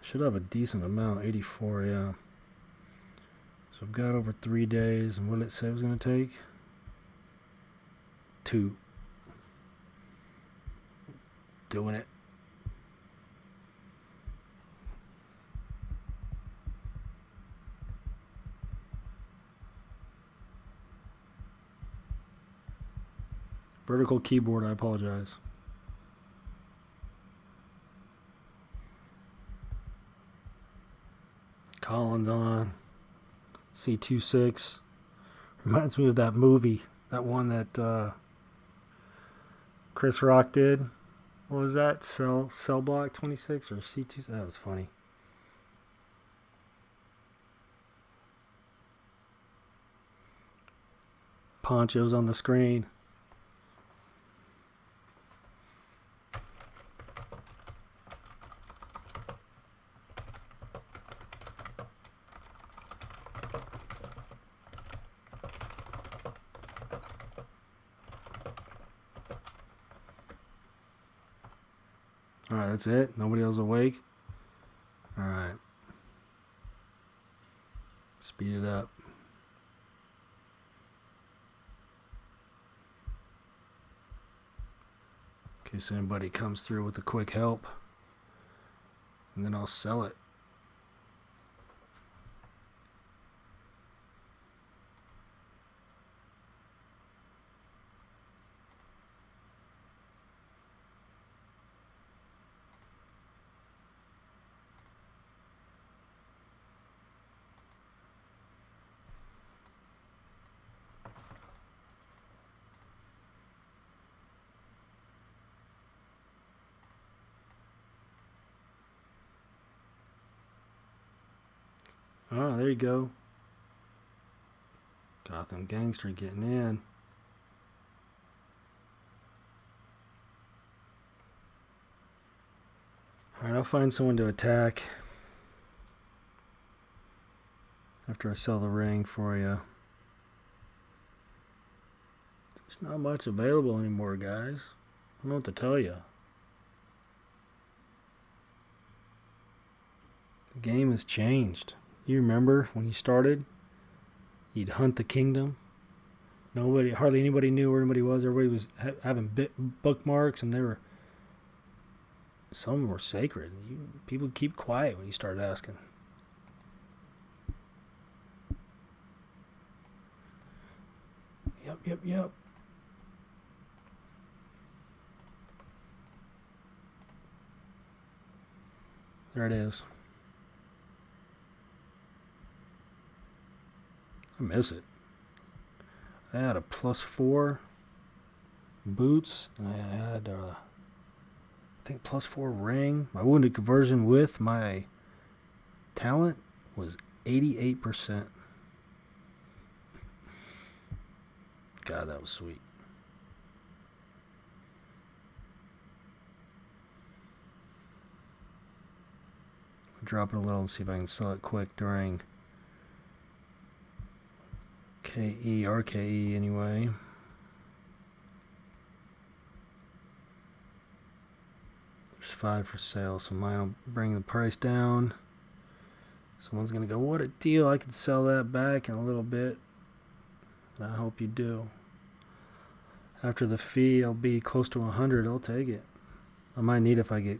S1: Should have a decent amount. 84, yeah. So I've got over 3 days. And what did it say it was going to take? 2. Doing it. Vertical keyboard, I apologize. Collins on. C26. Reminds me of that movie. That one that Chris Rock did. What was that? Cell Block 26 or C2? That was funny. Poncho's on the screen. Alright, that's it. Nobody else awake. Alright. Speed it up. In case anybody comes through with a quick help. And then I'll sell it. Oh, there you go. Gotham Gangster getting in. Alright, I'll find someone to attack after I sell the ring for you. There's not much available anymore, guys. don't know what to tell you. The game has changed. You remember when you started? You'd hunt the kingdom. Hardly anybody knew where anybody was. Everybody was having bookmarks, and some of them were sacred. People would keep quiet when you started asking. Yep. There it is. I miss it. I had a +4 boots, and I had I think +4 ring. My wounded conversion with my talent was 88%. God, that was sweet. I'll drop it a little and see if I can sell it quick during RKE anyway. There's 5 for sale, so mine will bring the price down. Someone's gonna go, what a deal, I could sell that back in a little bit. And I hope you do. After the fee, I'll be close to 100. I'll take it. I might need if I get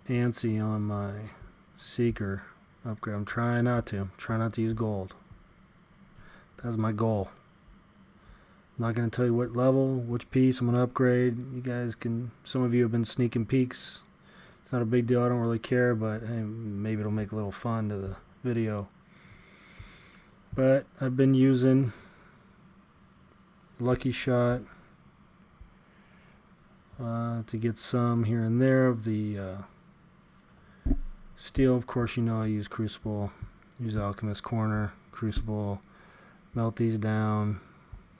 S1: antsy on my Seeker upgrade. I'm trying not to. Use gold. That's my goal. I'm not going to tell you what level, which piece I'm going to upgrade. You guys can, some of you have been sneaking peeks. It's not a big deal. I don't really care, but hey, maybe it'll make a little fun to the video. But I've been using Lucky Shot to get some here and there of the steel. Of course, you know I use Crucible, use Alchemist Corner, Crucible, melt these down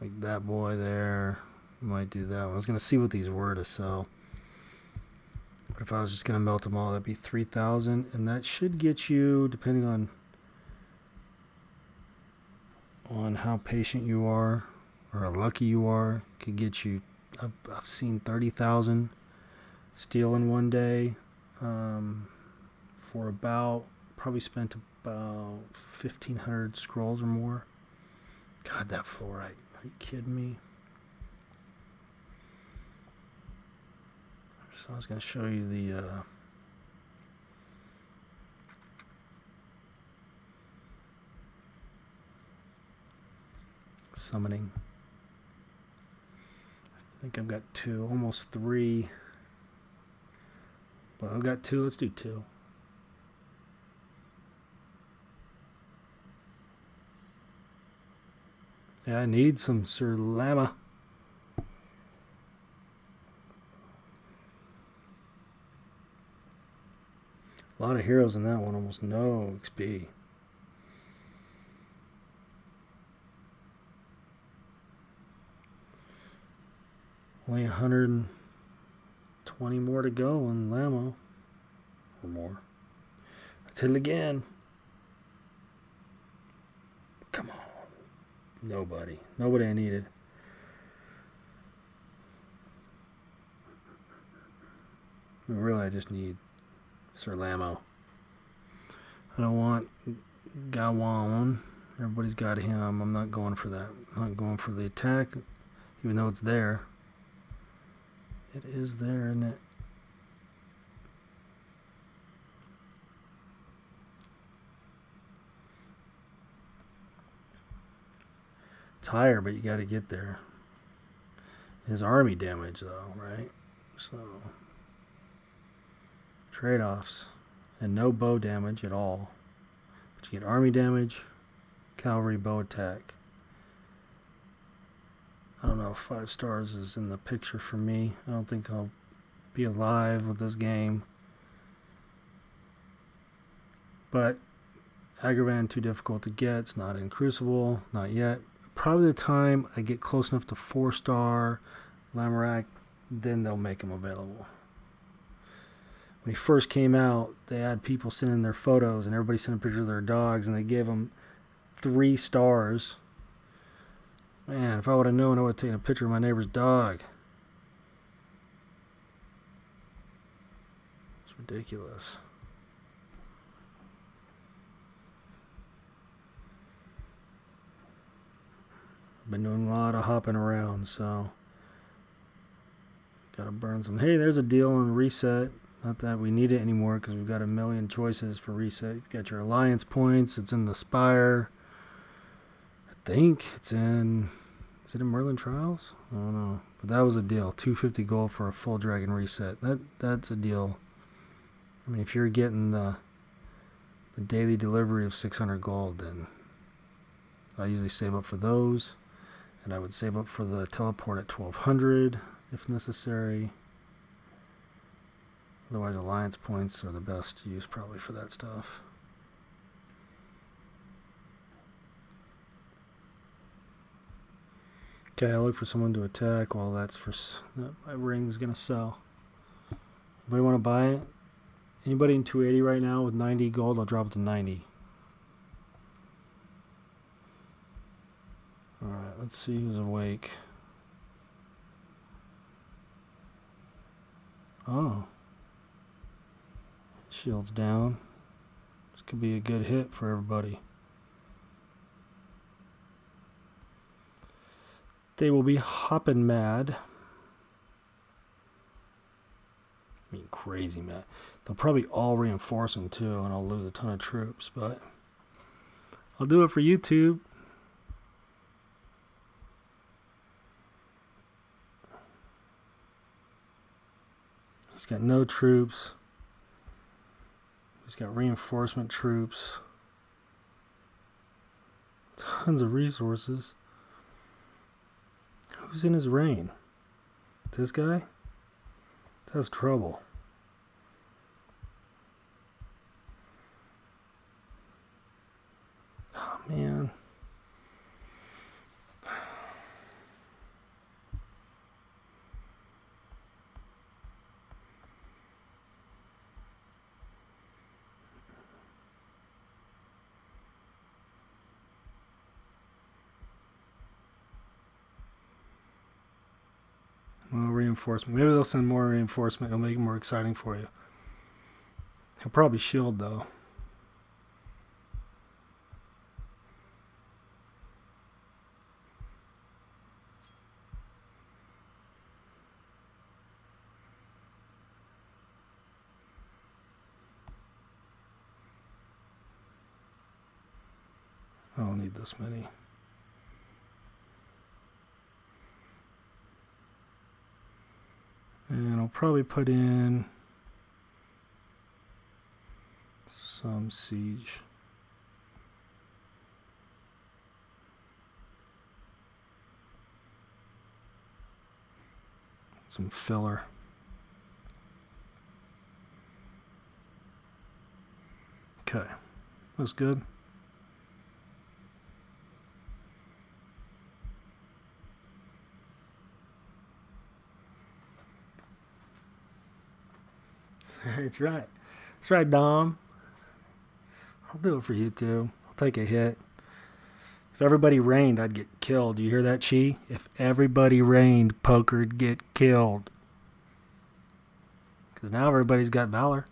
S1: like that boy there. Might do that one. I was going to see what these were to sell. But if I was just going to melt them all, that'd be 3,000. And that should get you, depending on how patient you are or how lucky you are, could get you, I've seen 30,000 steel in one day for probably spent about 1,500 scrolls or more. God, that fluorite. Are you kidding me? So I was going to show you the summoning. I think I've got 2, almost 3. Well, I've got 2. Let's do 2. Yeah, I need some Sir Lama. A lot of heroes in that one, almost no XP. Only 120 more to go on Lamo. Or more. Let's hit it again. Come on. Nobody I needed. Really, I just need Sir Lamo. I don't want Gawain. Everybody's got him. I'm not going for that. I'm not going for the attack, even though it's there. It is there, isn't it? It's higher, but you got to get there. His army damage, though, right? So, trade-offs. And no bow damage at all. But you get army damage, cavalry bow attack. I don't know if 5 stars is in the picture for me. I don't think I'll be alive with this game. But Agravan, too difficult to get. It's not in Crucible, not yet. Probably the time I get close enough to 4-star Lamorak, then they'll make them available. When he first came out, they had people sending their photos, and everybody sent a picture of their dogs, and they gave them 3 stars. Man, if I would have known, I would have taken a picture of my neighbor's dog. Ridiculous. I've been doing a lot of hopping around, so gotta burn some. Hey, there's a deal on reset. Not that we need it anymore because we've got a million choices for reset. You've got your alliance points. It's in the Spire. I think it's in... Is it in Merlin Trials? I don't know. But that was a deal. 250 gold for a full dragon reset. That's a deal. I mean, if you're getting the daily delivery of 600 gold, then I usually save up for those. And I would save up for the teleport at 1200 if necessary. Otherwise, alliance points are the best use probably for that stuff. Okay, I look for someone to attack while that's for... my ring's going to sell. Anybody want to buy it? Anybody in 280 right now with 90 gold? I'll drop it to 90. Alright, let's see who's awake. Oh. Shield's down. This could be a good hit for everybody. They will be hopping mad. I mean, crazy mad. They'll probably all reinforce them too, and I'll lose a ton of troops, but I'll do it for YouTube. He's got no troops. He's got reinforcement troops. Tons of resources. Who's in his reign? This guy? That's trouble. Oh, man. Well, reinforcement. Maybe they'll send more reinforcement. It'll make it more exciting for you. He'll probably shield, though. I don't need this many. And I'll probably put in some siege. Some filler. Okay, looks good. That's right. That's right, Dom. I'll do it for you too. I'll take a hit. If everybody rained, I'd get killed. You hear that, Chi? If everybody rained, Poker'd get killed. Because now everybody's got Valor.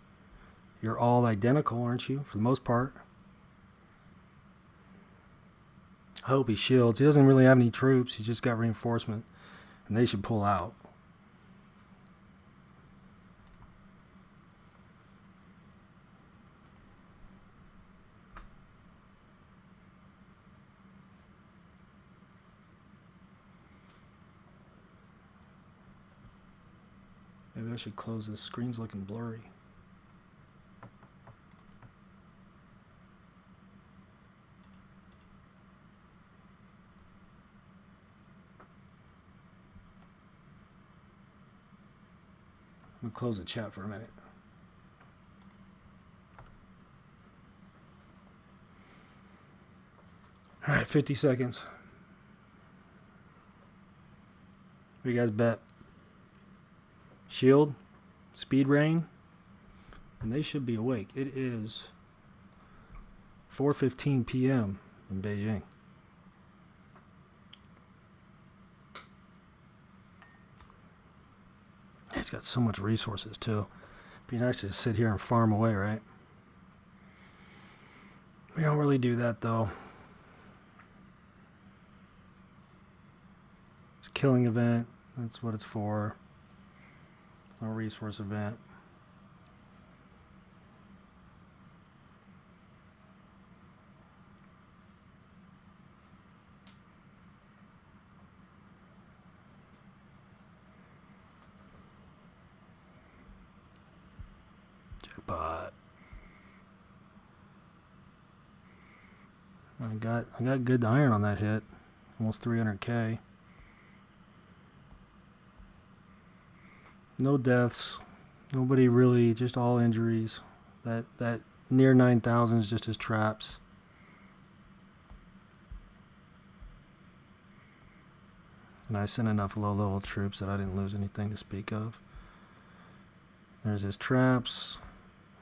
S1: You're all identical, aren't you? For the most part. I hope he shields. He doesn't really have any troops. He's just got reinforcement. And they should pull out. Maybe I should close this. Screen's looking blurry. I'm going to close the chat for a minute. All right, 50 seconds. What do you guys bet? Shield, speed rain, and they should be awake. It is 4:15 p.m. in Beijing. He's got so much resources too. Be nice to just sit here and farm away, right? We don't really do that, though. It's a killing event. That's what it's for. It's not a resource event. Jackpot. I got good iron on that hit. Almost 300k. No deaths. Nobody really, just all injuries. That near 9,000 is just his traps. And I sent enough low-level troops that I didn't lose anything to speak of. There's his traps.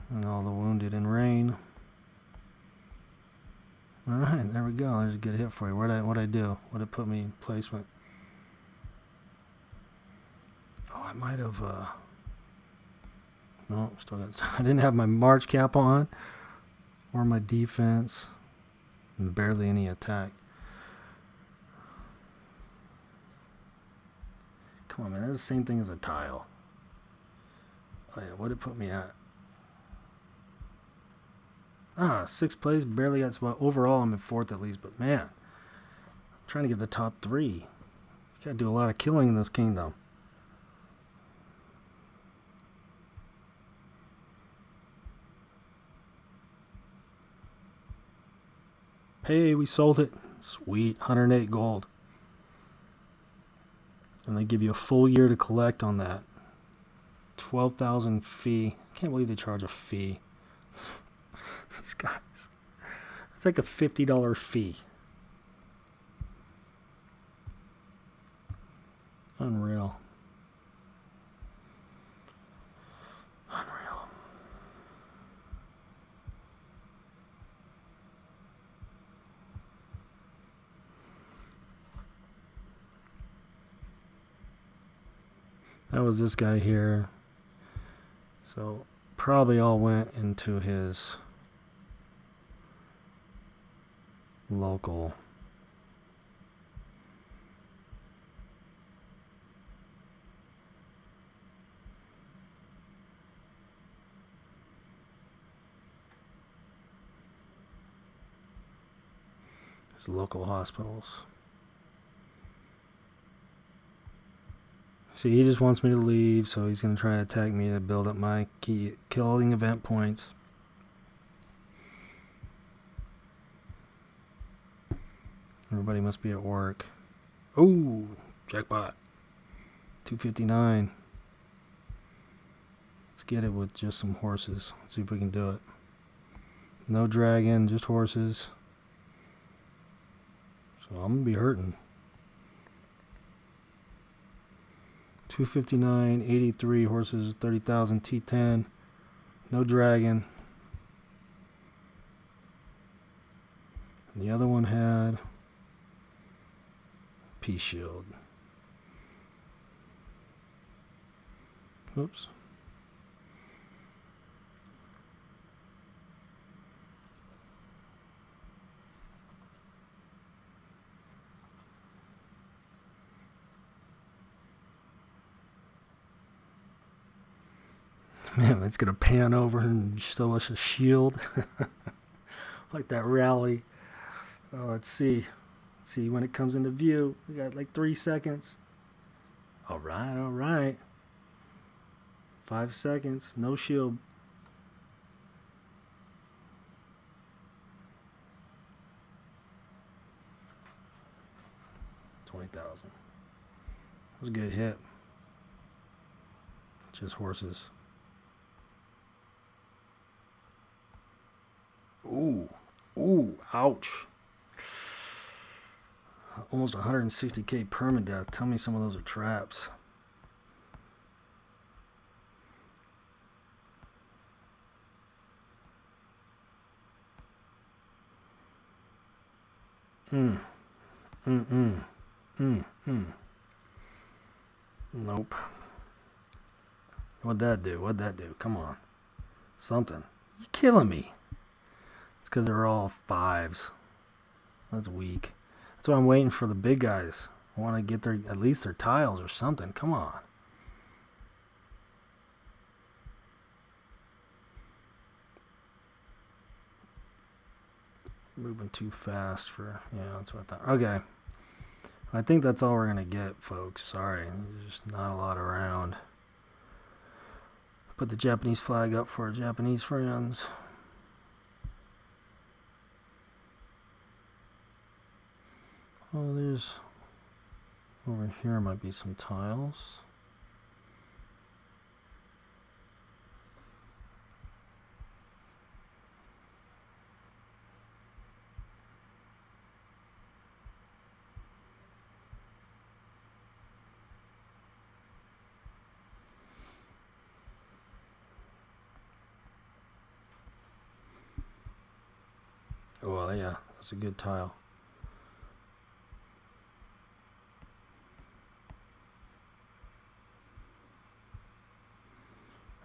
S1: And all the wounded in rain. Alright, there we go. There's a good hit for you. What'd I do? What'd it put me in placement? Oh, I might have, no, still got, I didn't have my march cap on. Or my defense. And barely any attack. Come on, man. That's the same thing as a tile. Oh, yeah. What'd it put me at? 6th place. Barely got, well, overall I'm in 4th at least. But, man. I'm trying to get the top 3. You gotta do a lot of killing in this kingdom. Hey, we sold it. Sweet. 108 gold. And they give you a full year to collect on that. 12,000 fee. I can't believe they charge a fee. These guys. It's like a $50 fee. Unreal. Unreal. That was this guy here. So probably all went into his local. His local hospitals. See, he just wants me to leave, so he's going to try to attack me to build up my key killing event points. Everybody must be at work. Oh, jackpot. 259. Let's get it with just some horses. Let's see if we can do it. No dragon, just horses. So I'm going to be hurting. 259, 83 horses, 30,000 T10. No dragon. And the other one had Peace Shield. Oops. Man, it's going to pan over and show us a shield. Like that rally. Oh, let's see. See when it comes into view. We got like 3 seconds. All right, all right. 5 seconds. No shield. $20,000. That was a good hit. Just horses. Ooh, ooh, ouch. Almost 160k permadeath. Tell me some of those are traps. Nope. What'd that do? What'd that do? Come on. Something. You're killing me. It's because they're all 5s. That's weak. That's why I'm waiting for the big guys. I want to get their at least their tiles or something. Come on. Moving too fast for... Yeah, that's what I thought. Okay. I think that's all we're going to get, folks. Sorry. There's just not a lot around. Put the Japanese flag up for our Japanese friends. Oh, there's... Over here might be some tiles. Oh, well, yeah, that's a good tile.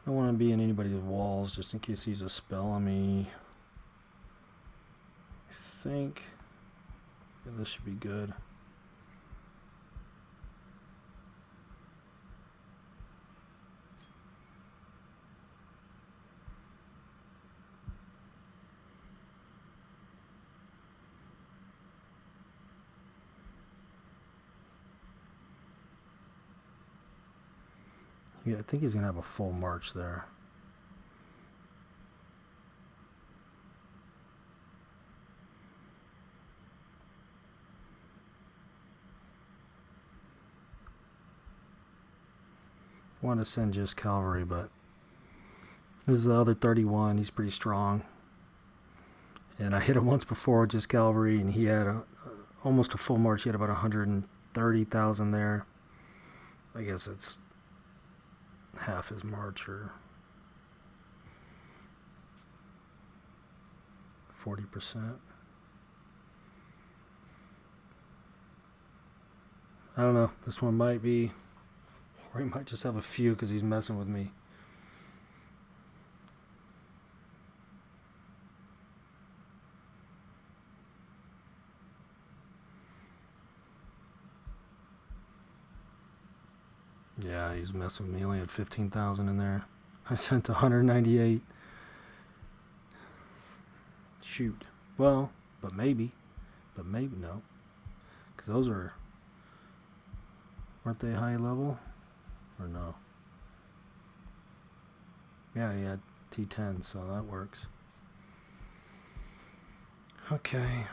S1: I don't want to be in anybody's walls just in case he's a spell on me. I think this should be good. Yeah, I think he's going to have a full march there. I wanted to send just cavalry, but this is the other 31. He's pretty strong. And I hit him once before with just cavalry, and he had almost a full march. He had about 130,000 there. I guess it's half his march, or 40%. I don't know. This one might be, or he might just have a few because he's messing with me. Yeah, he's messing with me. He only had 15,000 in there. I sent 198. Shoot. Well, but maybe. But maybe no. Because those are... Weren't they high level? Or no? Yeah, he had T10, so that works. Okay.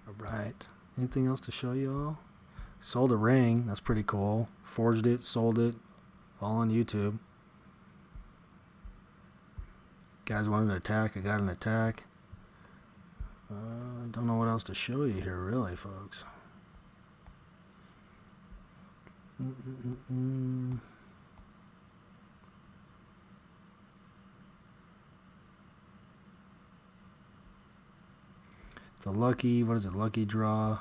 S1: Alright. Anything else to show you all? Sold a ring. That's pretty cool. Forged it, sold it. All on YouTube. Guys wanted an attack. I got an attack. Don't know what else to show you here, really, folks. The lucky, what is it? Lucky draw.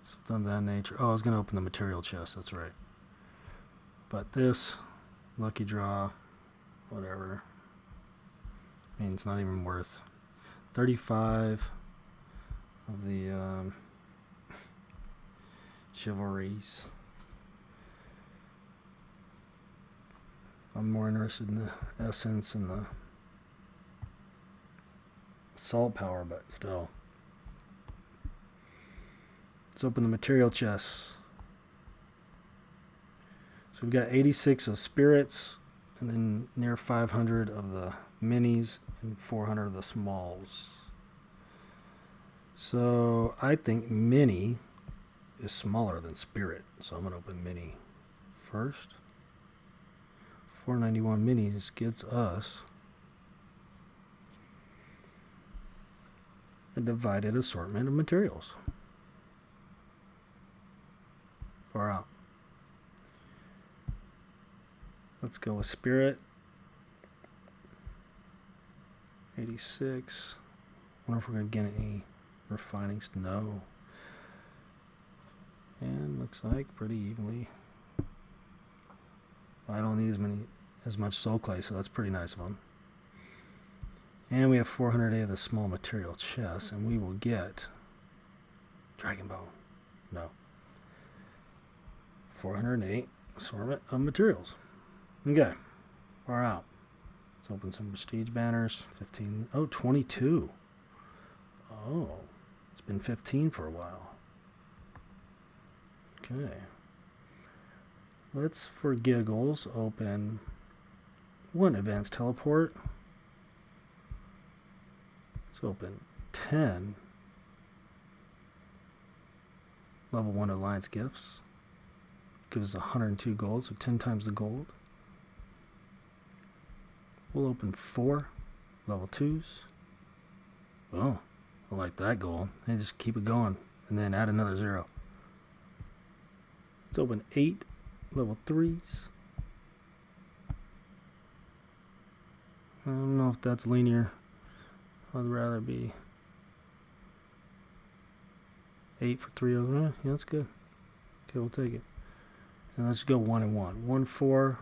S1: Something of that nature. Oh, I was going to open the material chest. That's right. But this, lucky draw, whatever. I mean, it's not even worth 35 of the chivalries. I'm more interested in the essence and the assault power, but still. Let's open the material chests. So we've got 86 of spirits, and then near 500 of the minis, and 400 of the smalls. So I think mini is smaller than spirit, so I'm going to open mini first. 491 minis gets us a divided assortment of materials. Far out. Let's go with spirit. 86. Wonder if we're going to get any refinings. No. And looks like pretty evenly. I don't need as much soul clay, so that's pretty nice of them. And we have 408 of the small material chest, and we will get dragon bone. No. 408 assortment of materials. Okay. Far out. Let's open some prestige banners. 15. Oh, 22. Oh. It's been 15 for a while. Okay. Let's, for giggles, open one advanced teleport. Let's open 10 level 1 alliance gifts. Gives us 102 gold, so 10 times the gold. We'll open 4 level 2s. Oh, I like that gold. And just keep it going, and then add another 0. Let's open 8 level 3s. I don't know if that's linear. I'd rather be 8 for 3 of them. Yeah, that's good. Okay, we'll take it. And let's go 1 and 1. 1 4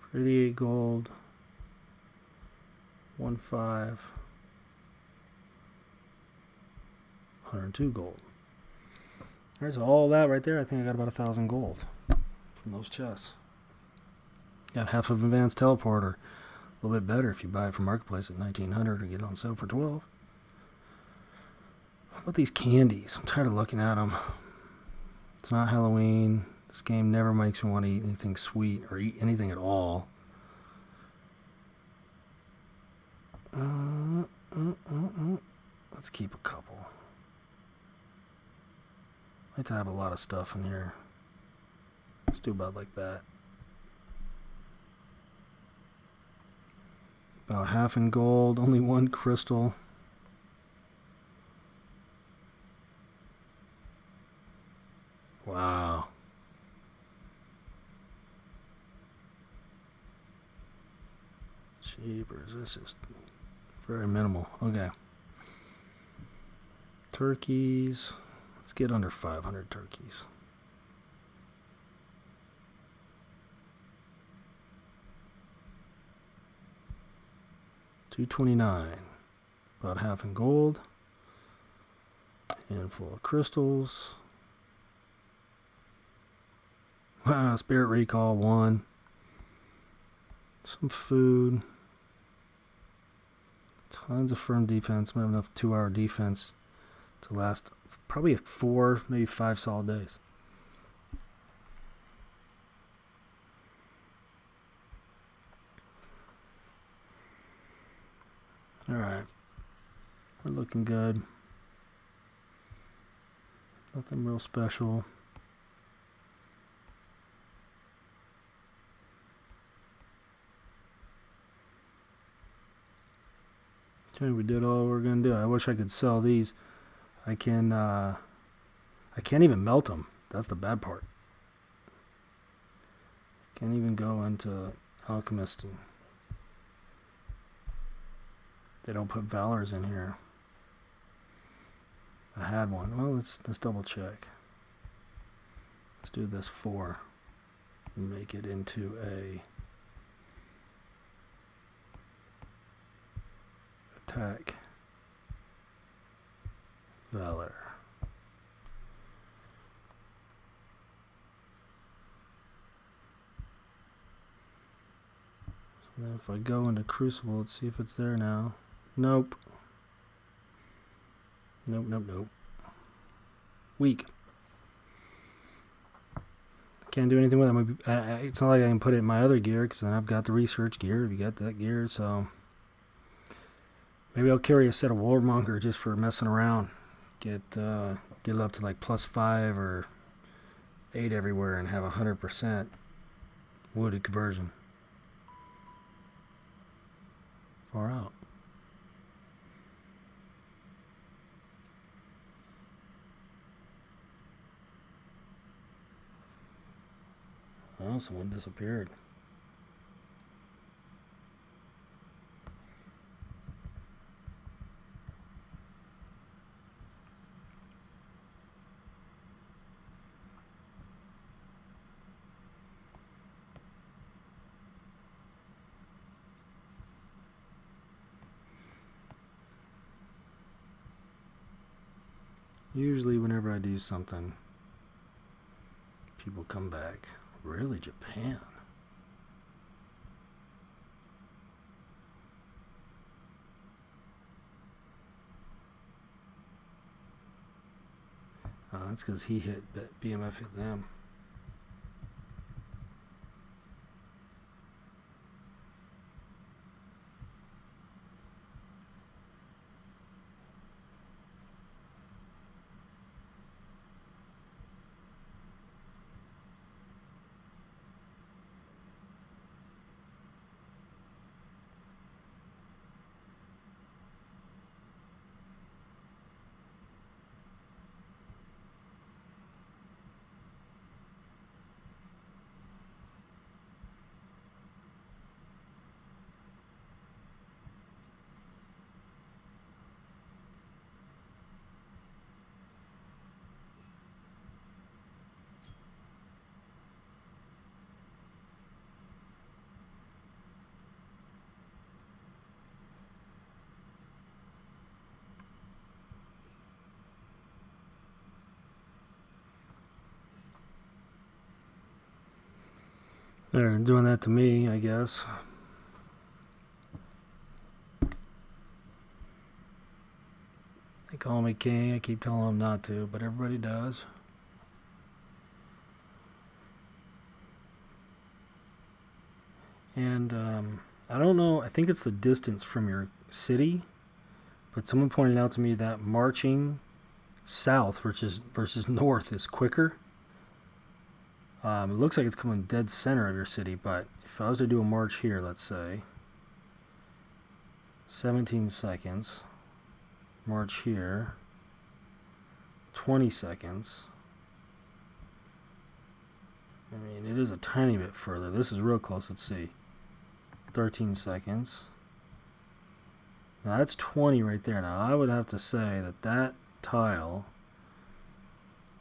S1: for 88 gold. 1 5. 102 gold. There's all that right there. I think I got about 1,000 gold from those chests. Got half of advanced teleporter. A little bit better if you buy it from Marketplace at 1900 or get it on sale for 12. How about these candies? I'm tired of looking at them. It's not Halloween. This game never makes me want to eat anything sweet or eat anything at all. Let's keep a couple. I like to have a lot of stuff in here. Let's do about like that. About half in gold, only 1 crystal. Wow. Jeepers, this is very minimal. Okay. Turkeys. Let's get under 500 turkeys. $229. About half in gold. Handful of crystals. Spirit recall 1. Some food. Tons of firm defense. We have enough 2-hour defense to last probably 4, maybe 5 solid days. Alright. We're looking good. Nothing real special. Okay, we did all we're gonna do. I wish I could sell these. I can't even melt them. That's the bad part. Can't even go into Alchemist. And they don't put Valors in here. I had one. Well, let's double check. Let's do this 4 and make it into a attack Valor. So then if I go into Crucible, let's see if it's there now. Nope. Nope. Weak. Can't do anything with it. It's not like I can put it in my other gear, because then I've got the research gear. You got that gear, so maybe I'll carry a set of Warmonger just for messing around. Get it up to like +5 or 8 everywhere and have 100% wooded conversion. Far out. Oh, someone disappeared. Usually whenever I do something, people come back. Really, Japan? That's because he hit, BMF hit them. They're doing that to me, I guess. They call me king. I keep telling them not to, but everybody does. And I don't know. I think it's the distance from your city. But someone pointed out to me that marching south versus north is quicker. It looks like it's coming dead center of your city, but if I was to do a march here, let's say, 17 seconds, march here, 20 seconds. I mean, it is a tiny bit further. This is real close. Let's see. 13 seconds. Now that's 20 right there. Now I would have to say that tile,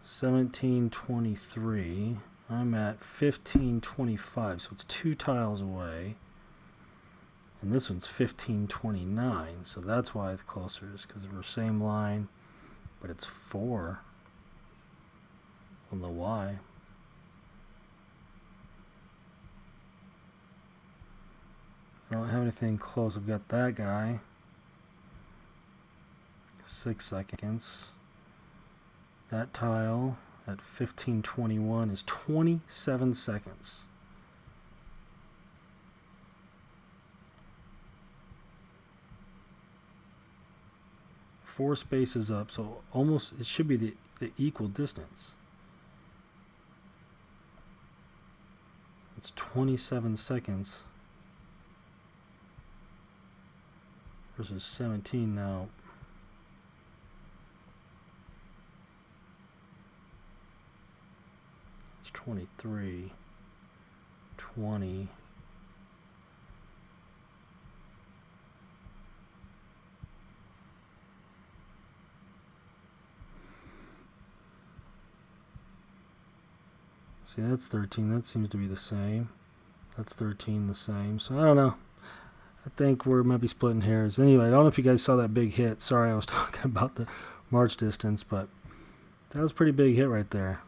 S1: 1723, I'm at 1525, so it's 2 tiles away. And this one's 1529, so that's why it's closer, is because we're same line, but it's 4 on the Y. I don't have anything close. I've got that guy. 6 seconds. That tile at 1521 is 27 seconds. Four spaces up, so almost it should be the equal distance. It's 27 seconds versus 17 now. It's 23, 20. See, that's 13. That seems to be the same. That's 13, the same. So I don't know. I think we might be splitting hairs. Anyway, I don't know if you guys saw that big hit. Sorry, I was talking about the march distance, but that was a pretty big hit right there.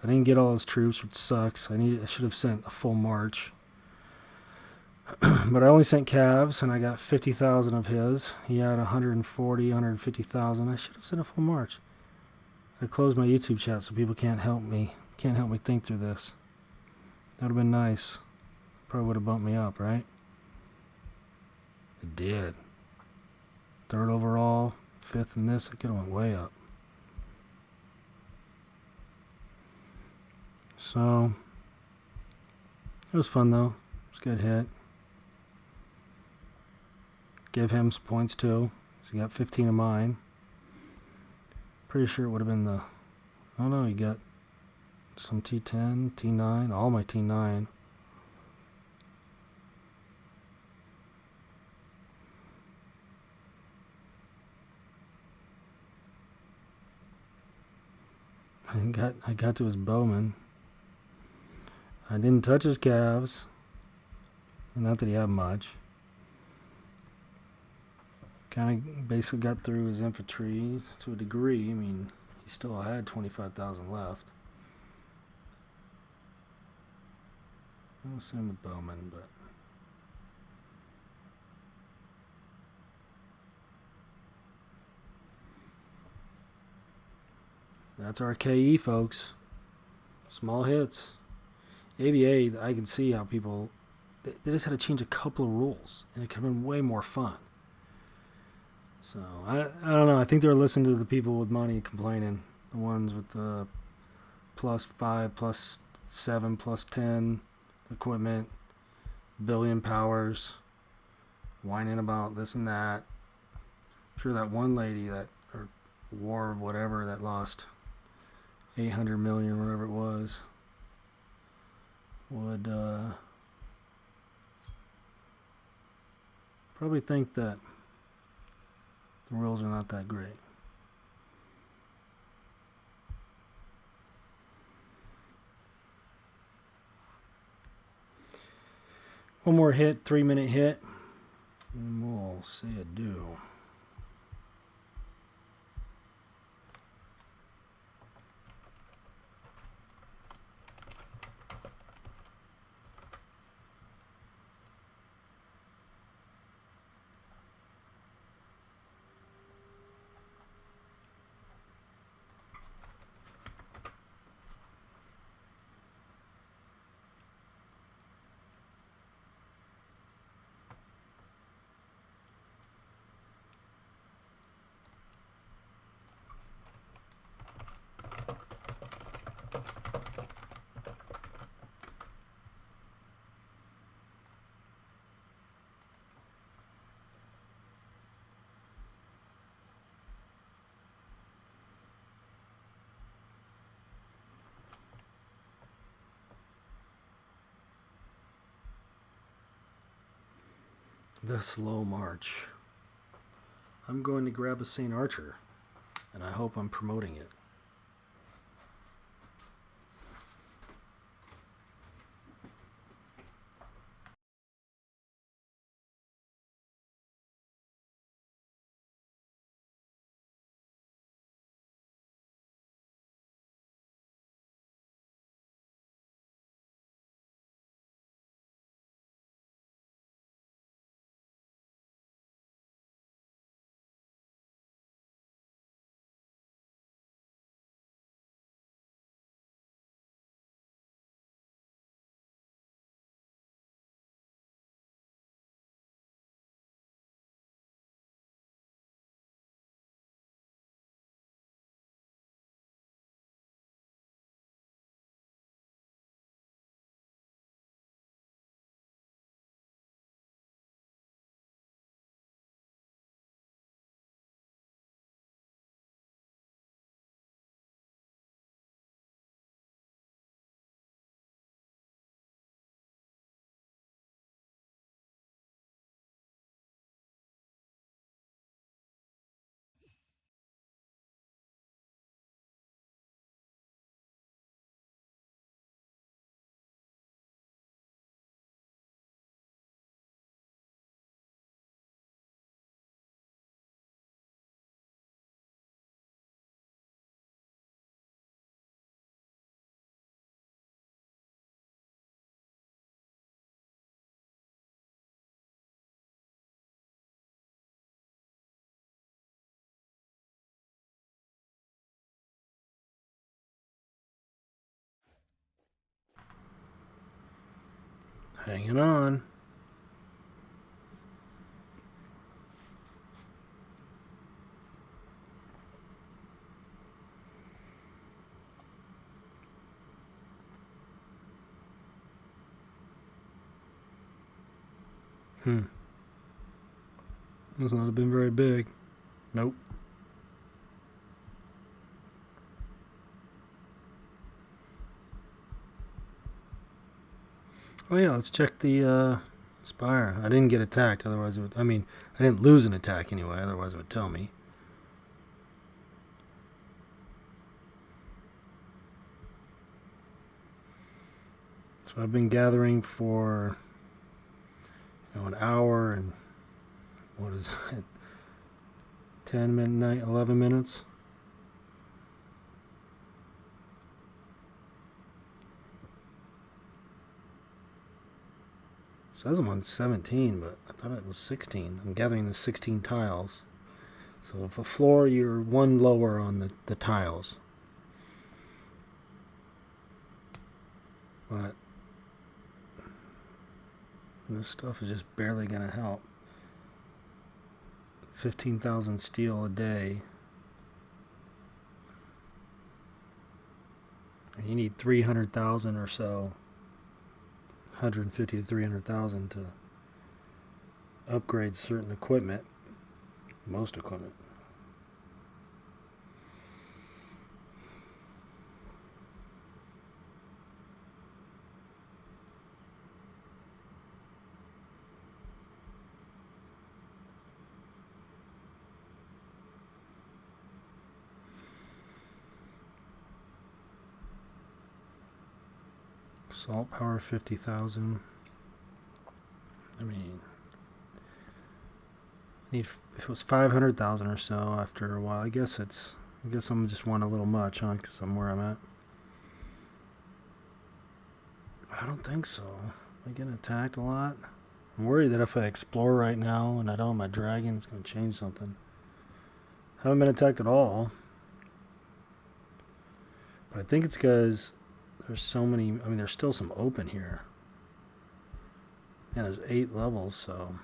S1: I didn't get all his troops, which sucks. I should have sent a full march. But I only sent calves, and I got 50,000 of his. He had 140, 150,000. I should have sent a full march. I closed my YouTube chat so people can't help me think through this. That would have been nice. Probably would have bumped me up, right? It did. 3rd overall, 5th in this. I could have went way up. So, it was fun though. It was a good hit. Give him some points too. So he got 15 of mine. Pretty sure it would have been the... Oh no, he got some T10, T9, all my T9. I got to his bowman. I didn't touch his calves. Not that he had much. Kind of basically got through his infantry to a degree. I mean, he still had 25,000 left. I'll assume with Bowman, but that's our KE, folks. Small hits. AVA, I can see how people, they just had to change a couple of rules, and it could have been way more fun. So, I don't know. I think they're listening to the people with money complaining. The ones with the +5, +7, +10 equipment, billion powers, whining about this and that. I'm sure that one lady that, or war, whatever, that lost 800 million, whatever it was, would probably think that the rules are not that great. One more hit, 3-minute hit, and we'll say adieu. The slow march. I'm going to grab a St. Archer, and I hope I'm promoting it. Hanging on. Must not have been very big. Nope. Oh yeah, let's check the Spire. I didn't get attacked, otherwise it would, I mean, I didn't lose an attack anyway, otherwise it would tell me. So I've been gathering for an hour and what is it? 10 midnight, 11 minutes. It says I'm on 17, but I thought it was 16. I'm gathering the 16 tiles. So if the floor, you're one lower on the tiles. But this stuff is just barely going to help. 15,000 steel a day. And you need 300,000 or so. 150 to 300,000 to upgrade certain equipment. Most equipment. Salt power 50,000. I mean, if it was 500,000 or so after a while, I guess I'm just want a little much, huh? Because I'm where I'm at. I don't think so. Am I getting attacked a lot? I'm worried that if I explore right now and I don't have my dragon, it's going to change something. Haven't been attacked at all. But I think it's because there's so many. I mean, there's still some open here. And there's 8 levels, so.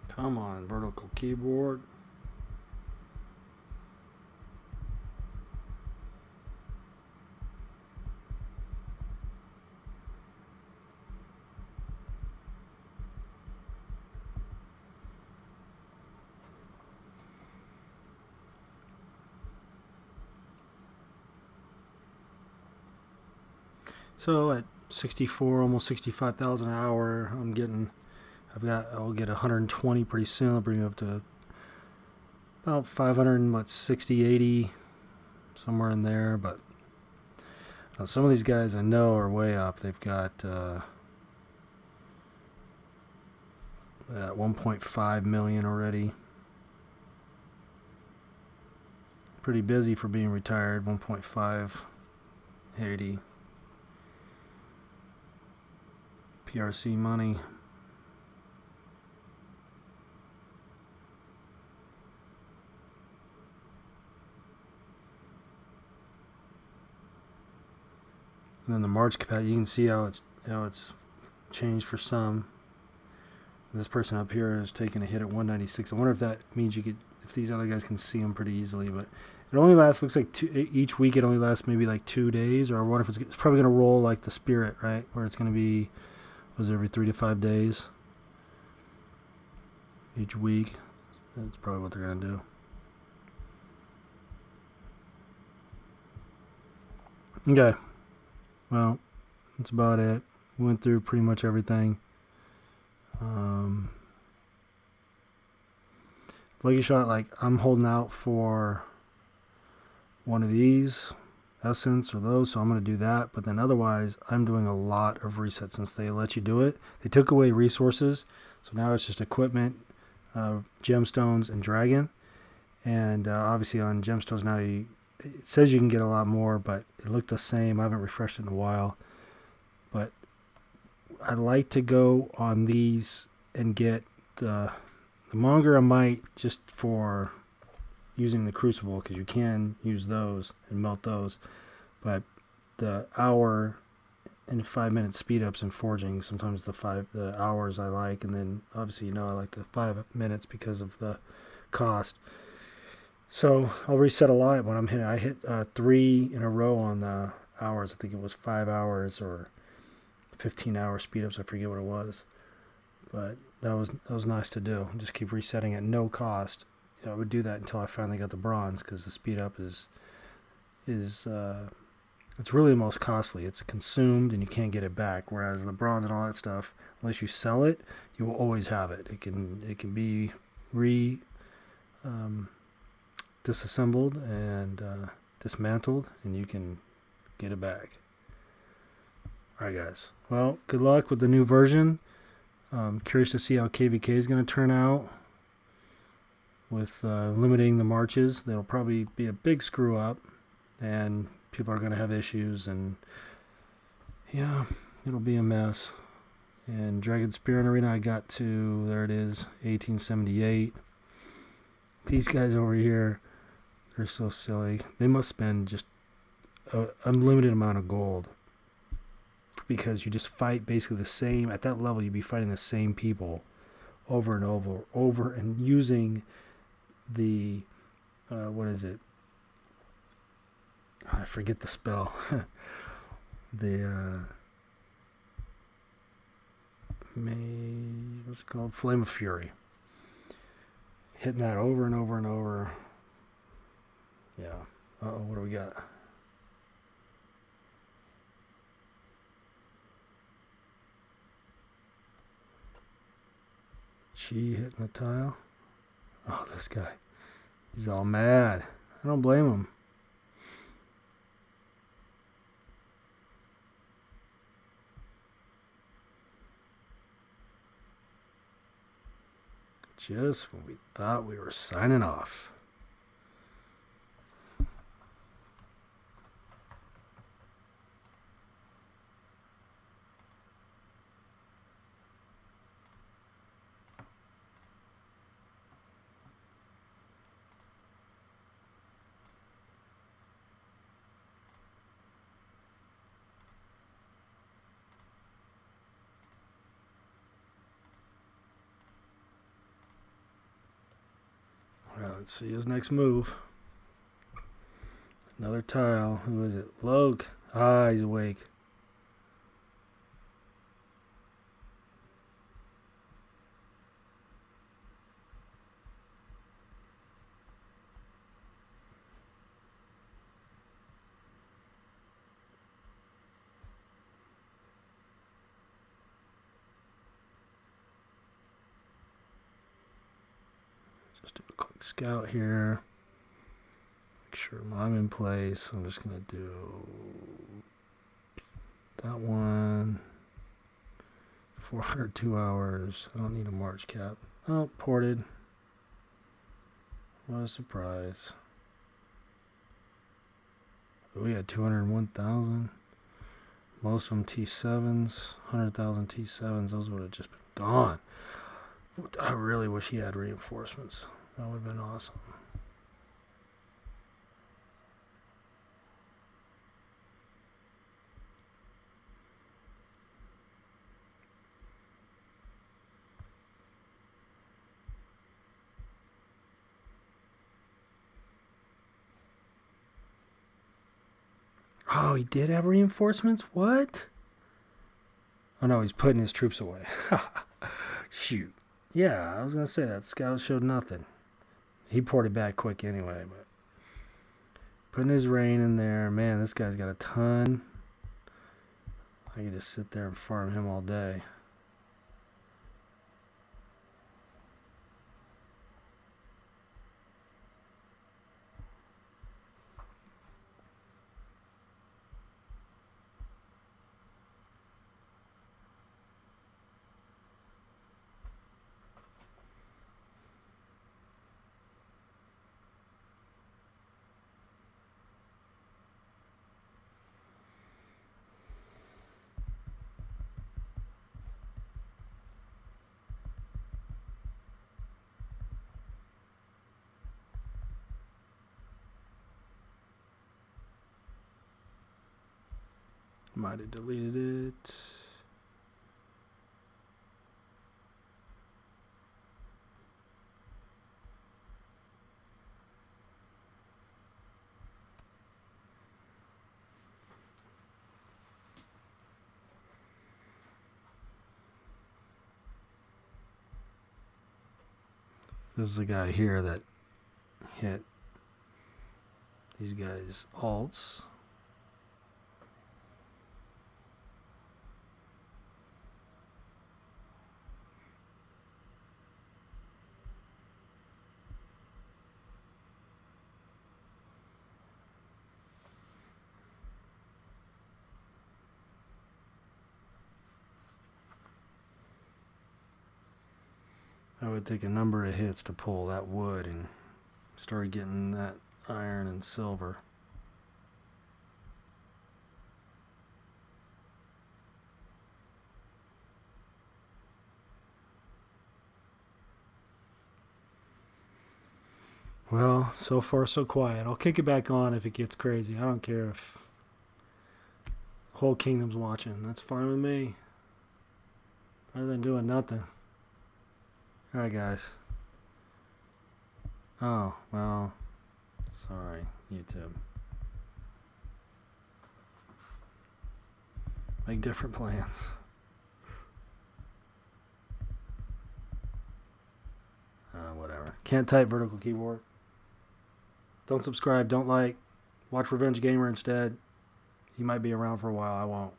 S1: Come on, vertical keyboard. So at 64, almost 65,000 an hour, I'll get 120 pretty soon. I'll bring it up to about 560, 80, somewhere in there. But some of these guys I know are way up. They've got that 1.5 million already. Pretty busy for being retired. 1.580 PRC money. And then the March capacity, you can see how it's changed for some. This person up here is taking a hit at 196. I wonder if that means if these other guys can see them pretty easily. But it only lasts, looks like each week it only lasts maybe like 2 days. Or I wonder if it's probably going to roll like the Spirit, right? Where it's going to be, every 3 to 5 days each week. That's probably what they're going to do. Okay. Well, that's about it. Went through pretty much everything. Lucky shot, like I'm holding out for one of these, essence or those, so I'm going to do that. But then otherwise, I'm doing a lot of resets since they let you do it. They took away resources, so now it's just equipment, gemstones, and dragon. And obviously on gemstones now, it says you can get a lot more, but it looked the same. I haven't refreshed it in a while. But I like to go on these and get the monger I might just for using the crucible, because you can use those and melt those. But the hour and 5 minute speed ups in forging, sometimes the hours I like, and then obviously I like the 5 minutes because of the cost. So I'll reset a lot when I'm hitting. I hit 3 in a row on the hours. I think it was 5 hours or 15-hour speed ups. I forget what it was, but that was nice to do. Just keep resetting at no cost. I would do that until I finally got the bronze, because the speed up is is it's really the most costly. It's consumed and you can't get it back. Whereas the bronze and all that stuff, unless you sell it, you will always have it. It can be disassembled and dismantled, and you can get it back. All right, guys. Well, good luck with the new version. Curious to see how KVK is going to turn out with limiting the marches. That'll probably be a big screw up, and people are going to have issues, and yeah, it'll be a mess. And Dragon Spear Arena, I got to, there it is, 1878. These guys over here, they're so silly. They must spend just an unlimited amount of gold, because you just fight basically the same, at that level you'd be fighting the same people over and over and using the what is it, I forget the spell. The what's it called, Flame of Fury, hitting that over and over and over. Yeah. What do we got? Chi hitting a tile. Oh, this guy. He's all mad. I don't blame him. Just when we thought we were signing off. Let's see his next move. Another tile. Who is it? Logue. Ah, he's awake. Just do a quick scout here. Make sure I'm in place. I'm just going to do that one. 402 hours. I don't need a March cap. Oh, ported. What a surprise. We had 201,000. Most of them T7s. 100,000 T7s. Those would have just been gone. I really wish he had reinforcements. That would have been awesome. Oh, he did have reinforcements? What? Oh no, he's putting his troops away. Shoot. Yeah, I was going to say that scout showed nothing. He ported back quick anyway, but putting his rain in there. Man, this guy's got a ton. I could just sit there and farm him all day. Might have deleted it. This is the guy here that hit these guys alts. I would take a number of hits to pull that wood and start getting that iron and silver. Well, so far so quiet. I'll kick it back on if it gets crazy. I don't care if the whole kingdom's watching. That's fine with me. Better than doing nothing. Alright, guys. Oh, well, sorry, YouTube. Make different plans. Whatever. Can't type vertical keyboard. Don't subscribe, don't like. Watch Revenge Gamer instead. He might be around for a while, I won't.